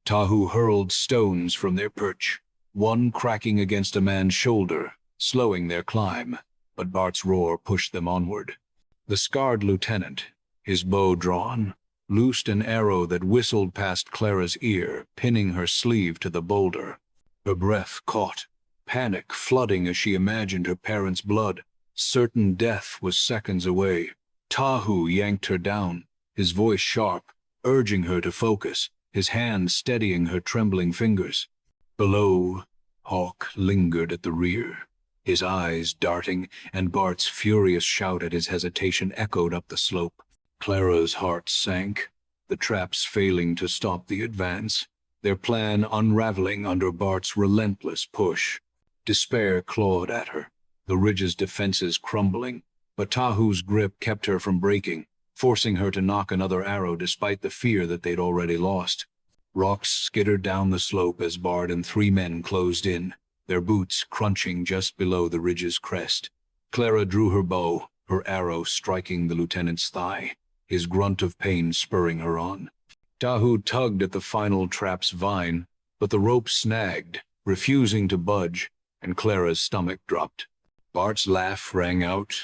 Tahu hurled stones from their perch, one cracking against a man's shoulder, slowing their climb, but Bart's roar pushed them onward. The scarred lieutenant, his bow drawn, loosed an arrow that whistled past Clara's ear, pinning her sleeve to the boulder. Her breath caught, panic flooding as she imagined her parents' blood. Certain death was seconds away. Tahu yanked her down, his voice sharp, urging her to focus, his hand steadying her trembling fingers. Below, Hawk lingered at the rear, his eyes darting, and Bart's furious shout at his hesitation echoed up the slope. Clara's heart sank, the traps failing to stop the advance, their plan unraveling under Bart's relentless push. Despair clawed at her, the ridge's defenses crumbling, but Tahu's grip kept her from breaking, forcing her to knock another arrow despite the fear that they'd already lost. Rocks skittered down the slope as Bart and 3 men closed in, their boots crunching just below the ridge's crest. Clara drew her bow, her arrow striking the lieutenant's thigh, his grunt of pain spurring her on. Tahu tugged at the final trap's vine, but the rope snagged, refusing to budge, and Clara's stomach dropped. Bart's laugh rang out,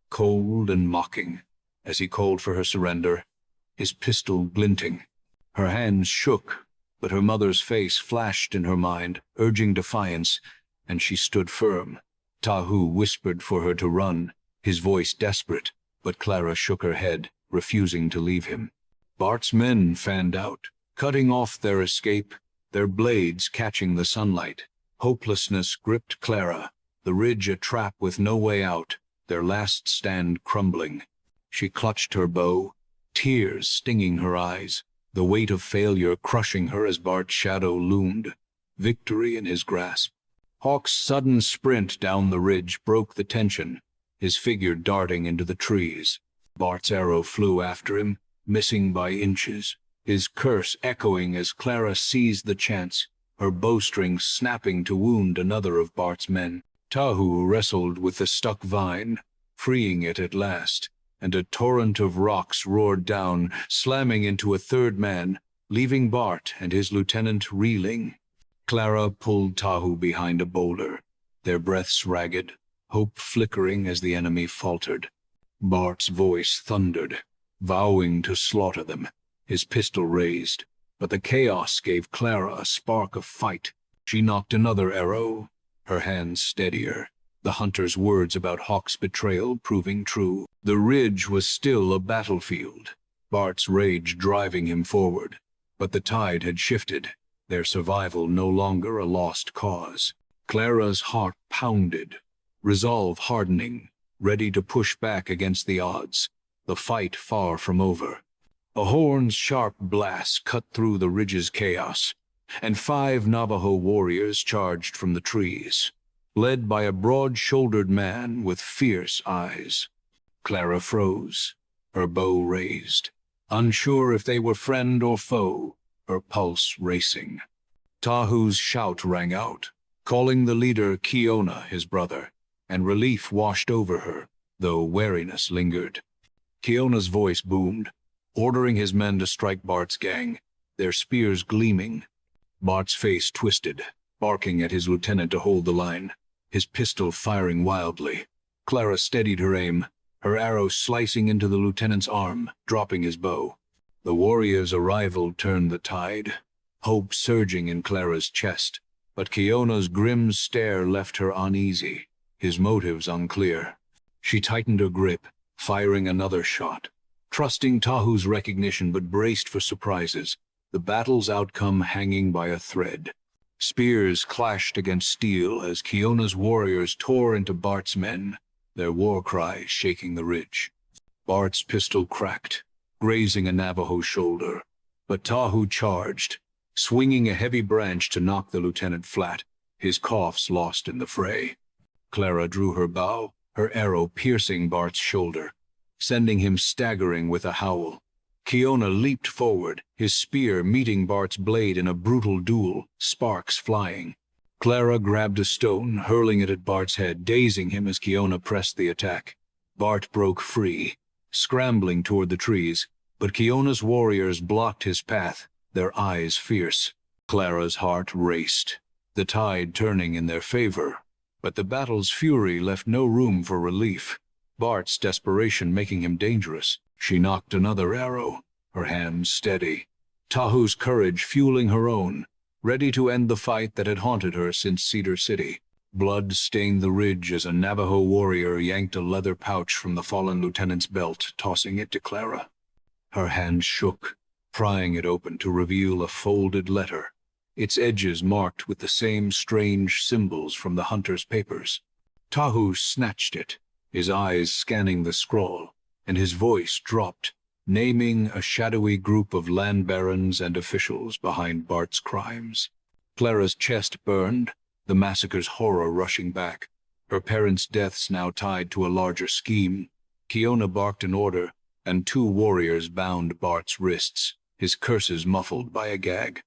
cold and mocking, as he called for her surrender, his pistol glinting. Her hands shook, but her mother's face flashed in her mind, urging defiance, and she stood firm. Tahu whispered for her to run, his voice desperate, but Clara shook her head, refusing to leave him. Bart's men fanned out, cutting off their escape, their blades catching the sunlight. Hopelessness gripped Clara, the ridge a trap with no way out, their last stand crumbling. She clutched her bow, tears stinging her eyes, the weight of failure crushing her as Bart's shadow loomed, victory in his grasp. Hawk's sudden sprint down the ridge broke the tension, his figure darting into the trees. Bart's arrow flew after him, missing by inches, his curse echoing as Clara seized the chance, her bowstring snapping to wound another of Bart's men. Tahu wrestled with the stuck vine, freeing it at last, and a torrent of rocks roared down, slamming into a 3rd man, leaving Bart and his lieutenant reeling. Clara pulled Tahu behind a boulder, their breaths ragged, hope flickering as the enemy faltered. Bart's voice thundered, vowing to slaughter them, his pistol raised, but the chaos gave Clara a spark of fight. She knocked another arrow, her hands steadier, the hunter's words about Hawk's betrayal proving true. The ridge was still a battlefield, Bart's rage driving him forward, but the tide had shifted, their survival no longer a lost cause. Clara's heart pounded, resolve hardening, ready to push back against the odds, the fight far from over. A horn's sharp blast cut through the ridge's chaos, and 5 Navajo warriors charged from the trees, led by a broad-shouldered man with fierce eyes. Clara froze, her bow raised, unsure if they were friend or foe, her pulse racing. Tahu's shout rang out, calling the leader Kiona his brother, and relief washed over her, though wariness lingered. Kiona's voice boomed, ordering his men to strike Bart's gang, their spears gleaming. Bart's face twisted, barking at his lieutenant to hold the line, his pistol firing wildly. Clara steadied her aim, her arrow slicing into the lieutenant's arm, dropping his bow. The warrior's arrival turned the tide, hope surging in Clara's chest, but Kiona's grim stare left her uneasy, his motives unclear. She tightened her grip, firing another shot, trusting Tahu's recognition but braced for surprises, the battle's outcome hanging by a thread. Spears clashed against steel as Kiona's warriors tore into Bart's men, their war cry shaking the ridge. Bart's pistol cracked, grazing a Navajo shoulder, but Tahu charged, swinging a heavy branch to knock the lieutenant flat, his coughs lost in the fray. Clara drew her bow, her arrow piercing Bart's shoulder, sending him staggering with a howl. Kiona leaped forward, his spear meeting Bart's blade in a brutal duel, sparks flying. Clara grabbed a stone, hurling it at Bart's head, dazing him as Kiona pressed the attack. Bart broke free, scrambling toward the trees, but Kiona's warriors blocked his path, their eyes fierce. Clara's heart raced, the tide turning in their favor. But the battle's fury left no room for relief, Bart's desperation making him dangerous. She knocked another arrow, her hand steady, Tahu's courage fueling her own, ready to end the fight that had haunted her since Cedar City. Blood stained the ridge as a Navajo warrior yanked a leather pouch from the fallen lieutenant's belt, tossing it to Clara. Her hand shook, prying it open to reveal a folded letter, its edges marked with the same strange symbols from the hunter's papers. Tahu snatched it, his eyes scanning the scrawl, and his voice dropped, naming a shadowy group of land barons and officials behind Bart's crimes. Clara's chest burned, the massacre's horror rushing back, her parents' deaths now tied to a larger scheme. Kiona barked an order, and 2 warriors bound Bart's wrists, his curses muffled by a gag.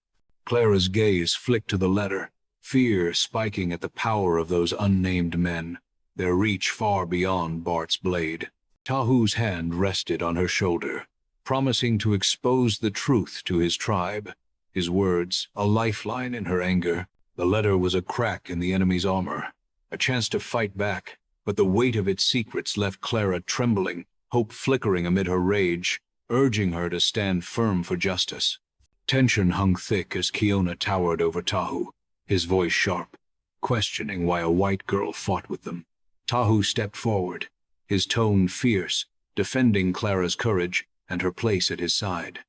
Clara's gaze flicked to the letter, fear spiking at the power of those unnamed men, their reach far beyond Bart's blade. Tahu's hand rested on her shoulder, promising to expose the truth to his tribe, his words a lifeline in her anger. The letter was a crack in the enemy's armor, a chance to fight back, but the weight of its secrets left Clara trembling, hope flickering amid her rage, urging her to stand firm for justice. Tension hung thick as Kiona towered over Tahu, his voice sharp, questioning why a white girl fought with them. Tahu stepped forward, his tone fierce, defending Clara's courage and her place at his side.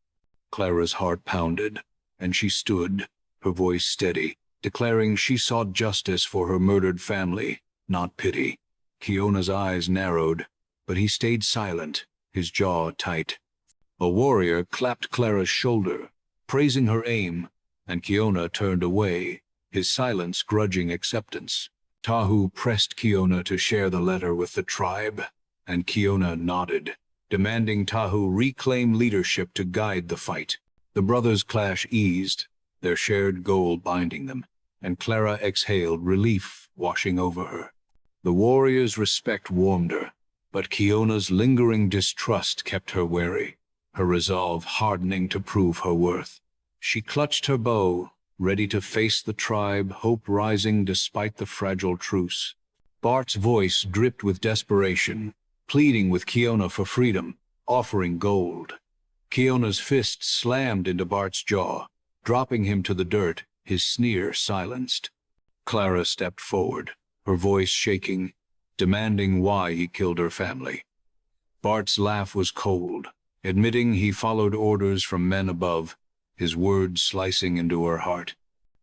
Clara's heart pounded, and she stood, her voice steady, declaring she sought justice for her murdered family, not pity. Kiona's eyes narrowed, but he stayed silent, his jaw tight. A warrior clapped Clara's shoulder, praising her aim, and Kiona turned away, his silence grudging acceptance. Tahu pressed Kiona to share the letter with the tribe, and Kiona nodded, demanding Tahu reclaim leadership to guide the fight. The brothers' clash eased, their shared goal binding them, and Clara exhaled, relief washing over her. The warrior's respect warmed her, but Kiona's lingering distrust kept her wary, her resolve hardening to prove her worth. She clutched her bow, ready to face the tribe, hope rising despite the fragile truce. Bart's voice dripped with desperation, pleading with Kiona for freedom, offering gold. Kiona's fist slammed into Bart's jaw, dropping him to the dirt, his sneer silenced. Clara stepped forward, her voice shaking, demanding why he killed her family. Bart's laugh was cold, admitting he followed orders from men above, his words slicing into her heart.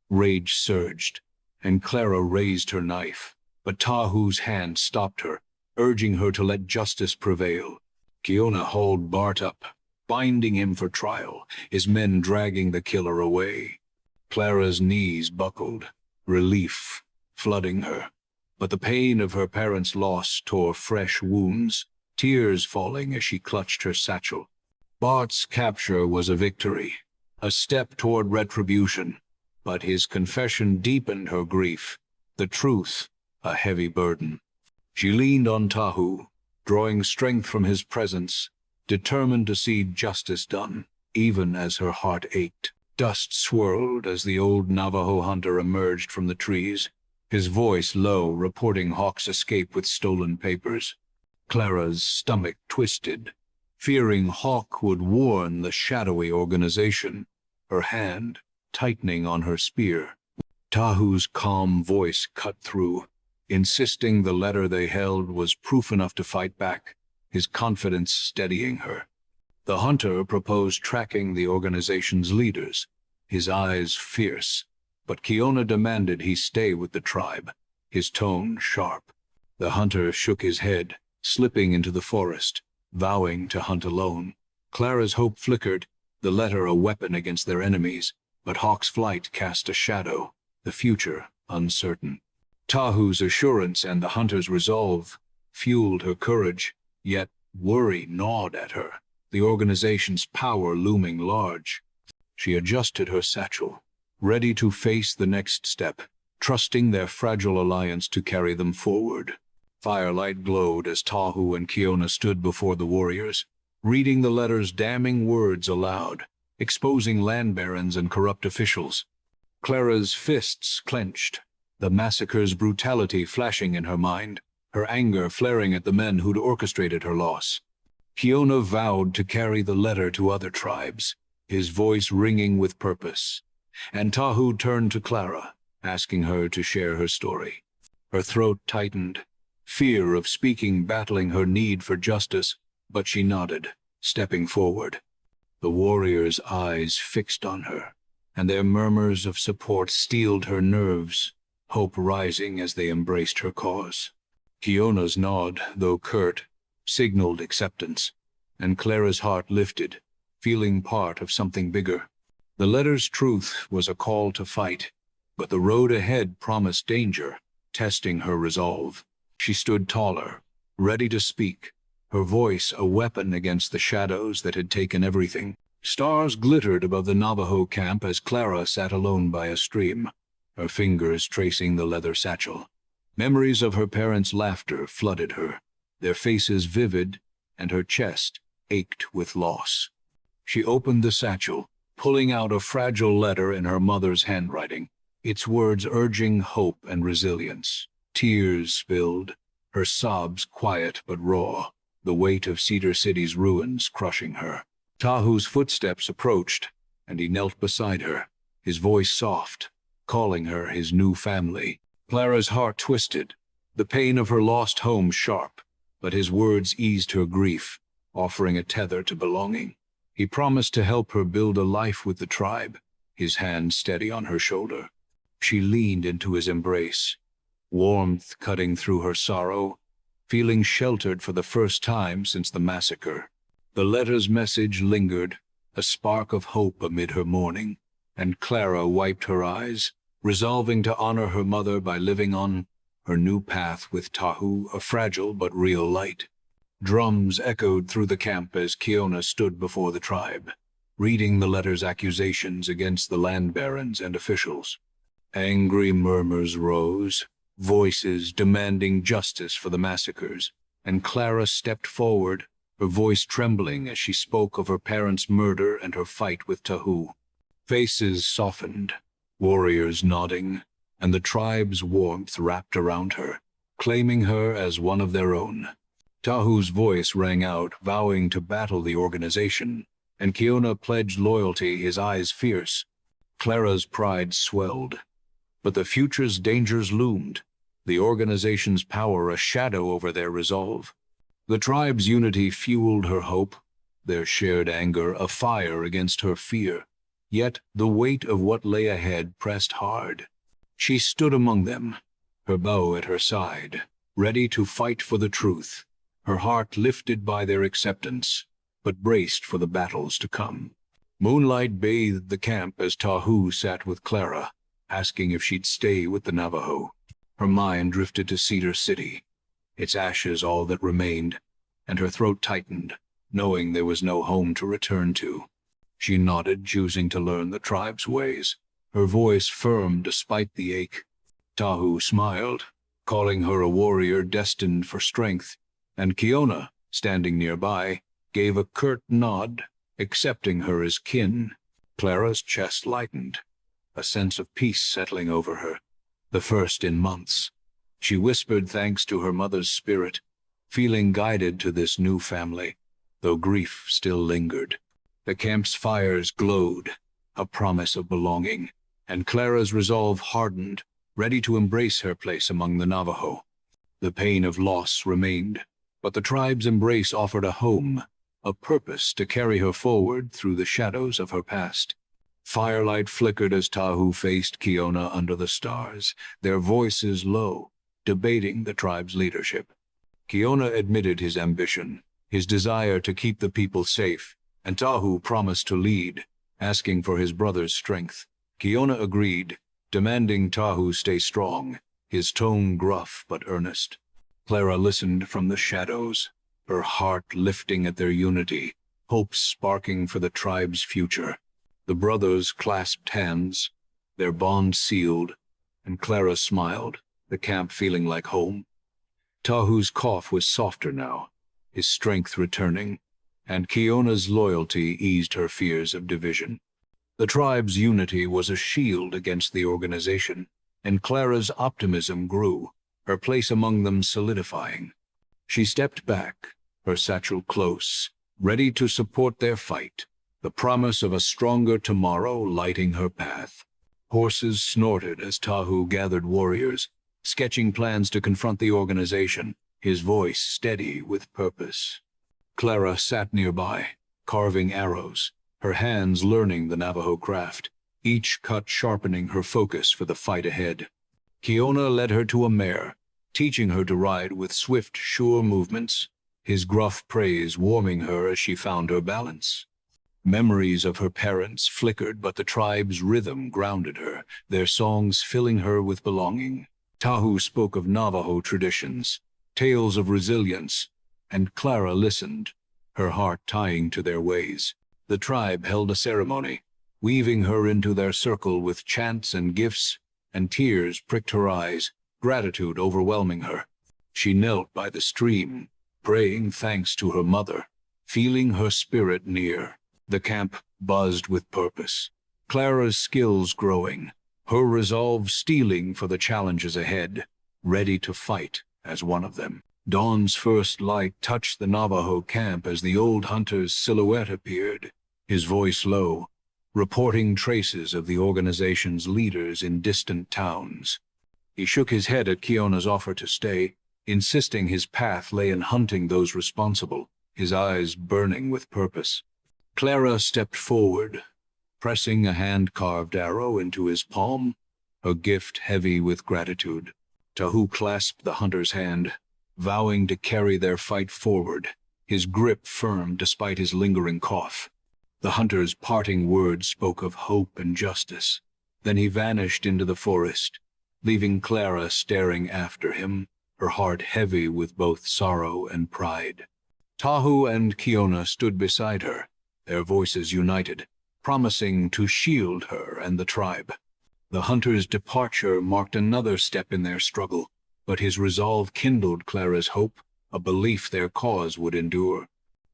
Rage surged, and Clara raised her knife, but Tahu's hand stopped her, urging her to let justice prevail. Kiona hauled Bart up, binding him for trial, his men dragging the killer away. Clara's knees buckled, relief flooding her, but the pain of her parents' loss tore fresh wounds, tears falling as she clutched her satchel. Bart's capture was a victory, a step toward retribution, but his confession deepened her grief, the truth a heavy burden. She leaned on Tahu, drawing strength from his presence, determined to see justice done, even as her heart ached. Dust swirled as the old Navajo hunter emerged from the trees, his voice low, reporting Hawk's escape with stolen papers. Clara's stomach twisted, fearing Hawk would warn the shadowy organization, her hand tightening on her spear. Tahu's calm voice cut through, insisting the letter they held was proof enough to fight back, his confidence steadying her. The hunter proposed tracking the organization's leaders, his eyes fierce, but Kiona demanded he stay with the tribe, his tone sharp. The hunter shook his head, slipping into the forest, vowing to hunt alone. Clara's hope flickered, the letter a weapon against their enemies, but Hawk's flight cast a shadow, the future uncertain. Tahu's assurance and the hunter's resolve fueled her courage, yet worry gnawed at her, the organization's power looming large. She adjusted her satchel, ready to face the next step, trusting their fragile alliance to carry them forward. Firelight glowed as Tahu and Kiona stood before the warriors, reading the letter's damning words aloud, exposing land barons and corrupt officials. Clara's fists clenched, the massacre's brutality flashing in her mind, her anger flaring at the men who'd orchestrated her loss. Kiona vowed to carry the letter to other tribes, his voice ringing with purpose. And Tahu turned to Clara, asking her to share her story. Her throat tightened, fear of speaking battling her need for justice, but she nodded, stepping forward. The warrior's eyes fixed on her, and their murmurs of support steeled her nerves, hope rising as they embraced her cause. Kiona's nod, though curt, signaled acceptance, and Clara's heart lifted, feeling part of something bigger. The letter's truth was a call to fight, but the road ahead promised danger, testing her resolve. She stood taller, ready to speak, her voice a weapon against the shadows that had taken everything. Stars glittered above the Navajo camp as Clara sat alone by a stream, her fingers tracing the leather satchel. Memories of her parents' laughter flooded her, their faces vivid, and her chest ached with loss. She opened the satchel, pulling out a fragile letter in her mother's handwriting, its words urging hope and resilience. Tears spilled, her sobs quiet but raw, the weight of Cedar City's ruins crushing her. Tahu's footsteps approached, and he knelt beside her, his voice soft, calling her his new family. Clara's heart twisted, the pain of her lost home sharp, but his words eased her grief, offering a tether to belonging. He promised to help her build a life with the tribe, his hand steady on her shoulder. She leaned into his embrace, warmth cutting through her sorrow, feeling sheltered for the first time since the massacre. The letter's message lingered, a spark of hope amid her mourning, and Clara wiped her eyes, resolving to honor her mother by living on her new path with Tahu, a fragile but real light. Drums echoed through the camp as Kiona stood before the tribe, reading the letter's accusations against the land barons and officials. Angry murmurs rose, voices demanding justice for the massacres, and Clara stepped forward, her voice trembling as she spoke of her parents' murder and her fight with Tahu. Faces softened, warriors nodding, and the tribe's warmth wrapped around her, claiming her as one of their own. Tahu's voice rang out, vowing to battle the organization, and Kiona pledged loyalty, his eyes fierce. Clara's pride swelled, but the future's dangers loomed, the organization's power a shadow over their resolve. The tribe's unity fueled her hope, their shared anger a fire against her fear. Yet the weight of what lay ahead pressed hard. She stood among them, her bow at her side, ready to fight for the truth, her heart lifted by their acceptance, but braced for the battles to come. Moonlight bathed the camp as Tahu sat with Clara, asking if she'd stay with the Navajo. Her mind drifted to Cedar City, its ashes all that remained, and her throat tightened, knowing there was no home to return to. She nodded, choosing to learn the tribe's ways, her voice firm despite the ache. Tahu smiled, calling her a warrior destined for strength, and Kiona, standing nearby, gave a curt nod, accepting her as kin. Clara's chest lightened, a sense of peace settling over her, the first in months. She whispered thanks to her mother's spirit, feeling guided to this new family, though grief still lingered. The camp's fires glowed, a promise of belonging, and Clara's resolve hardened, ready to embrace her place among the Navajo. The pain of loss remained, but the tribe's embrace offered a home, a purpose to carry her forward through the shadows of her past. Firelight flickered as Tahu faced Kiona under the stars, their voices low, debating the tribe's leadership. Kiona admitted his ambition, his desire to keep the people safe, and Tahu promised to lead, asking for his brother's strength. Kiona agreed, demanding Tahu stay strong, his tone gruff but earnest. Clara listened from the shadows, her heart lifting at their unity, hope sparking for the tribe's future. The brothers clasped hands, their bond sealed, and Clara smiled, the camp feeling like home. Tahu's cough was softer now, his strength returning, and Kiona's loyalty eased her fears of division. The tribe's unity was a shield against the organization, and Clara's optimism grew, her place among them solidifying. She stepped back, her satchel close, ready to support their fight, the promise of a stronger tomorrow lighting her path. Horses snorted as Tahu gathered warriors, sketching plans to confront the organization, his voice steady with purpose. Clara sat nearby, carving arrows, her hands learning the Navajo craft, each cut sharpening her focus for the fight ahead. Kiona led her to a mare, teaching her to ride with swift, sure movements, his gruff praise warming her as she found her balance. Memories of her parents flickered, but the tribe's rhythm grounded her, their songs filling her with belonging. Tahu spoke of Navajo traditions, tales of resilience, and Clara listened, her heart tying to their ways. The tribe held a ceremony, weaving her into their circle with chants and gifts, and tears pricked her eyes, gratitude overwhelming her. She knelt by the stream, praying thanks to her mother, feeling her spirit near. The camp buzzed with purpose, Clara's skills growing, her resolve steeling for the challenges ahead, ready to fight as one of them. Dawn's first light touched the Navajo camp as the old hunter's silhouette appeared, his voice low, reporting traces of the organization's leaders in distant towns. He shook his head at Kiona's offer to stay, insisting his path lay in hunting those responsible, his eyes burning with purpose. Clara stepped forward, pressing a hand-carved arrow into his palm, her gift heavy with gratitude. Tahu clasped the hunter's hand, vowing to carry their fight forward, his grip firm despite his lingering cough. The hunter's parting words spoke of hope and justice. Then he vanished into the forest, leaving Clara staring after him, her heart heavy with both sorrow and pride. Tahu and Kiona stood beside her, their voices united, promising to shield her and the tribe. The hunter's departure marked another step in their struggle, but his resolve kindled Clara's hope, a belief their cause would endure.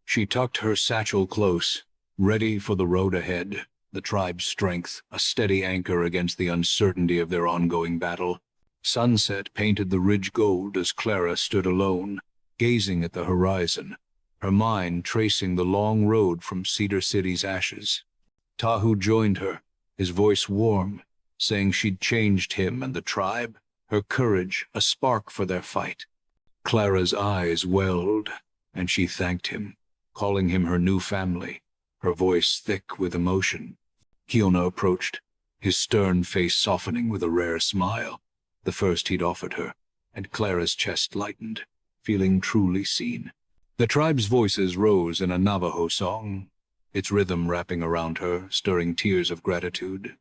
She tucked her satchel close, ready for the road ahead, the tribe's strength, a steady anchor against the uncertainty of their ongoing battle. Sunset painted the ridge gold as Clara stood alone, gazing at the horizon, her mind tracing the long road from Cedar City's ashes. Tahu joined her, his voice warm, saying she'd changed him and the tribe, her courage a spark for their fight. Clara's eyes welled, and she thanked him, calling him her new family, her voice thick with emotion. Kiona approached, his stern face softening with a rare smile, the first he'd offered her, and Clara's chest lightened, feeling truly seen. The tribe's voices rose in a Navajo song, its rhythm wrapping around her, stirring tears of gratitude.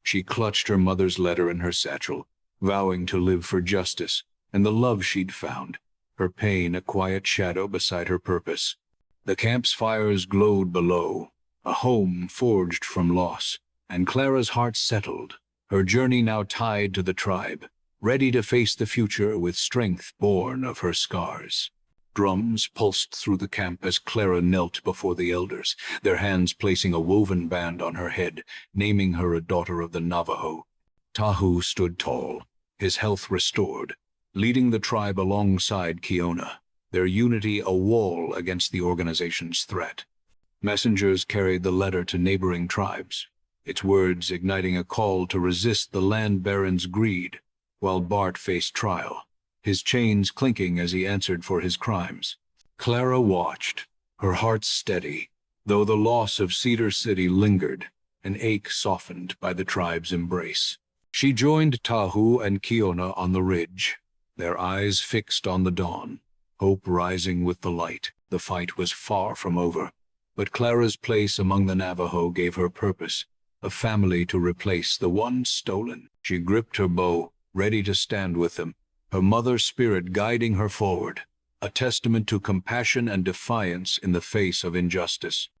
She clutched her mother's letter in her satchel, vowing to live for justice and the love she'd found, her pain a quiet shadow beside her purpose. The camp's fires glowed below, a home forged from loss, and Clara's heart settled, her journey now tied to the tribe, ready to face the future with strength born of her scars. Drums pulsed through the camp as Clara knelt before the elders, their hands placing a woven band on her head, naming her a daughter of the Navajo. Tahu stood tall, his health restored, leading the tribe alongside Kiona, their unity a wall against the organization's threat. Messengers carried the letter to neighboring tribes, its words igniting a call to resist the land baron's greed, while Bart faced trial, his chains clinking as he answered for his crimes. Clara watched, her heart steady, though the loss of Cedar City lingered, an ache softened by the tribe's embrace. She joined Tahu and Kiona on the ridge, their eyes fixed on the dawn, hope rising with the light. The fight was far from over, but Clara's place among the Navajo gave her purpose, a family to replace the one stolen. She gripped her bow, ready to stand with them, her mother's spirit guiding her forward, a testament to compassion and defiance in the face of injustice.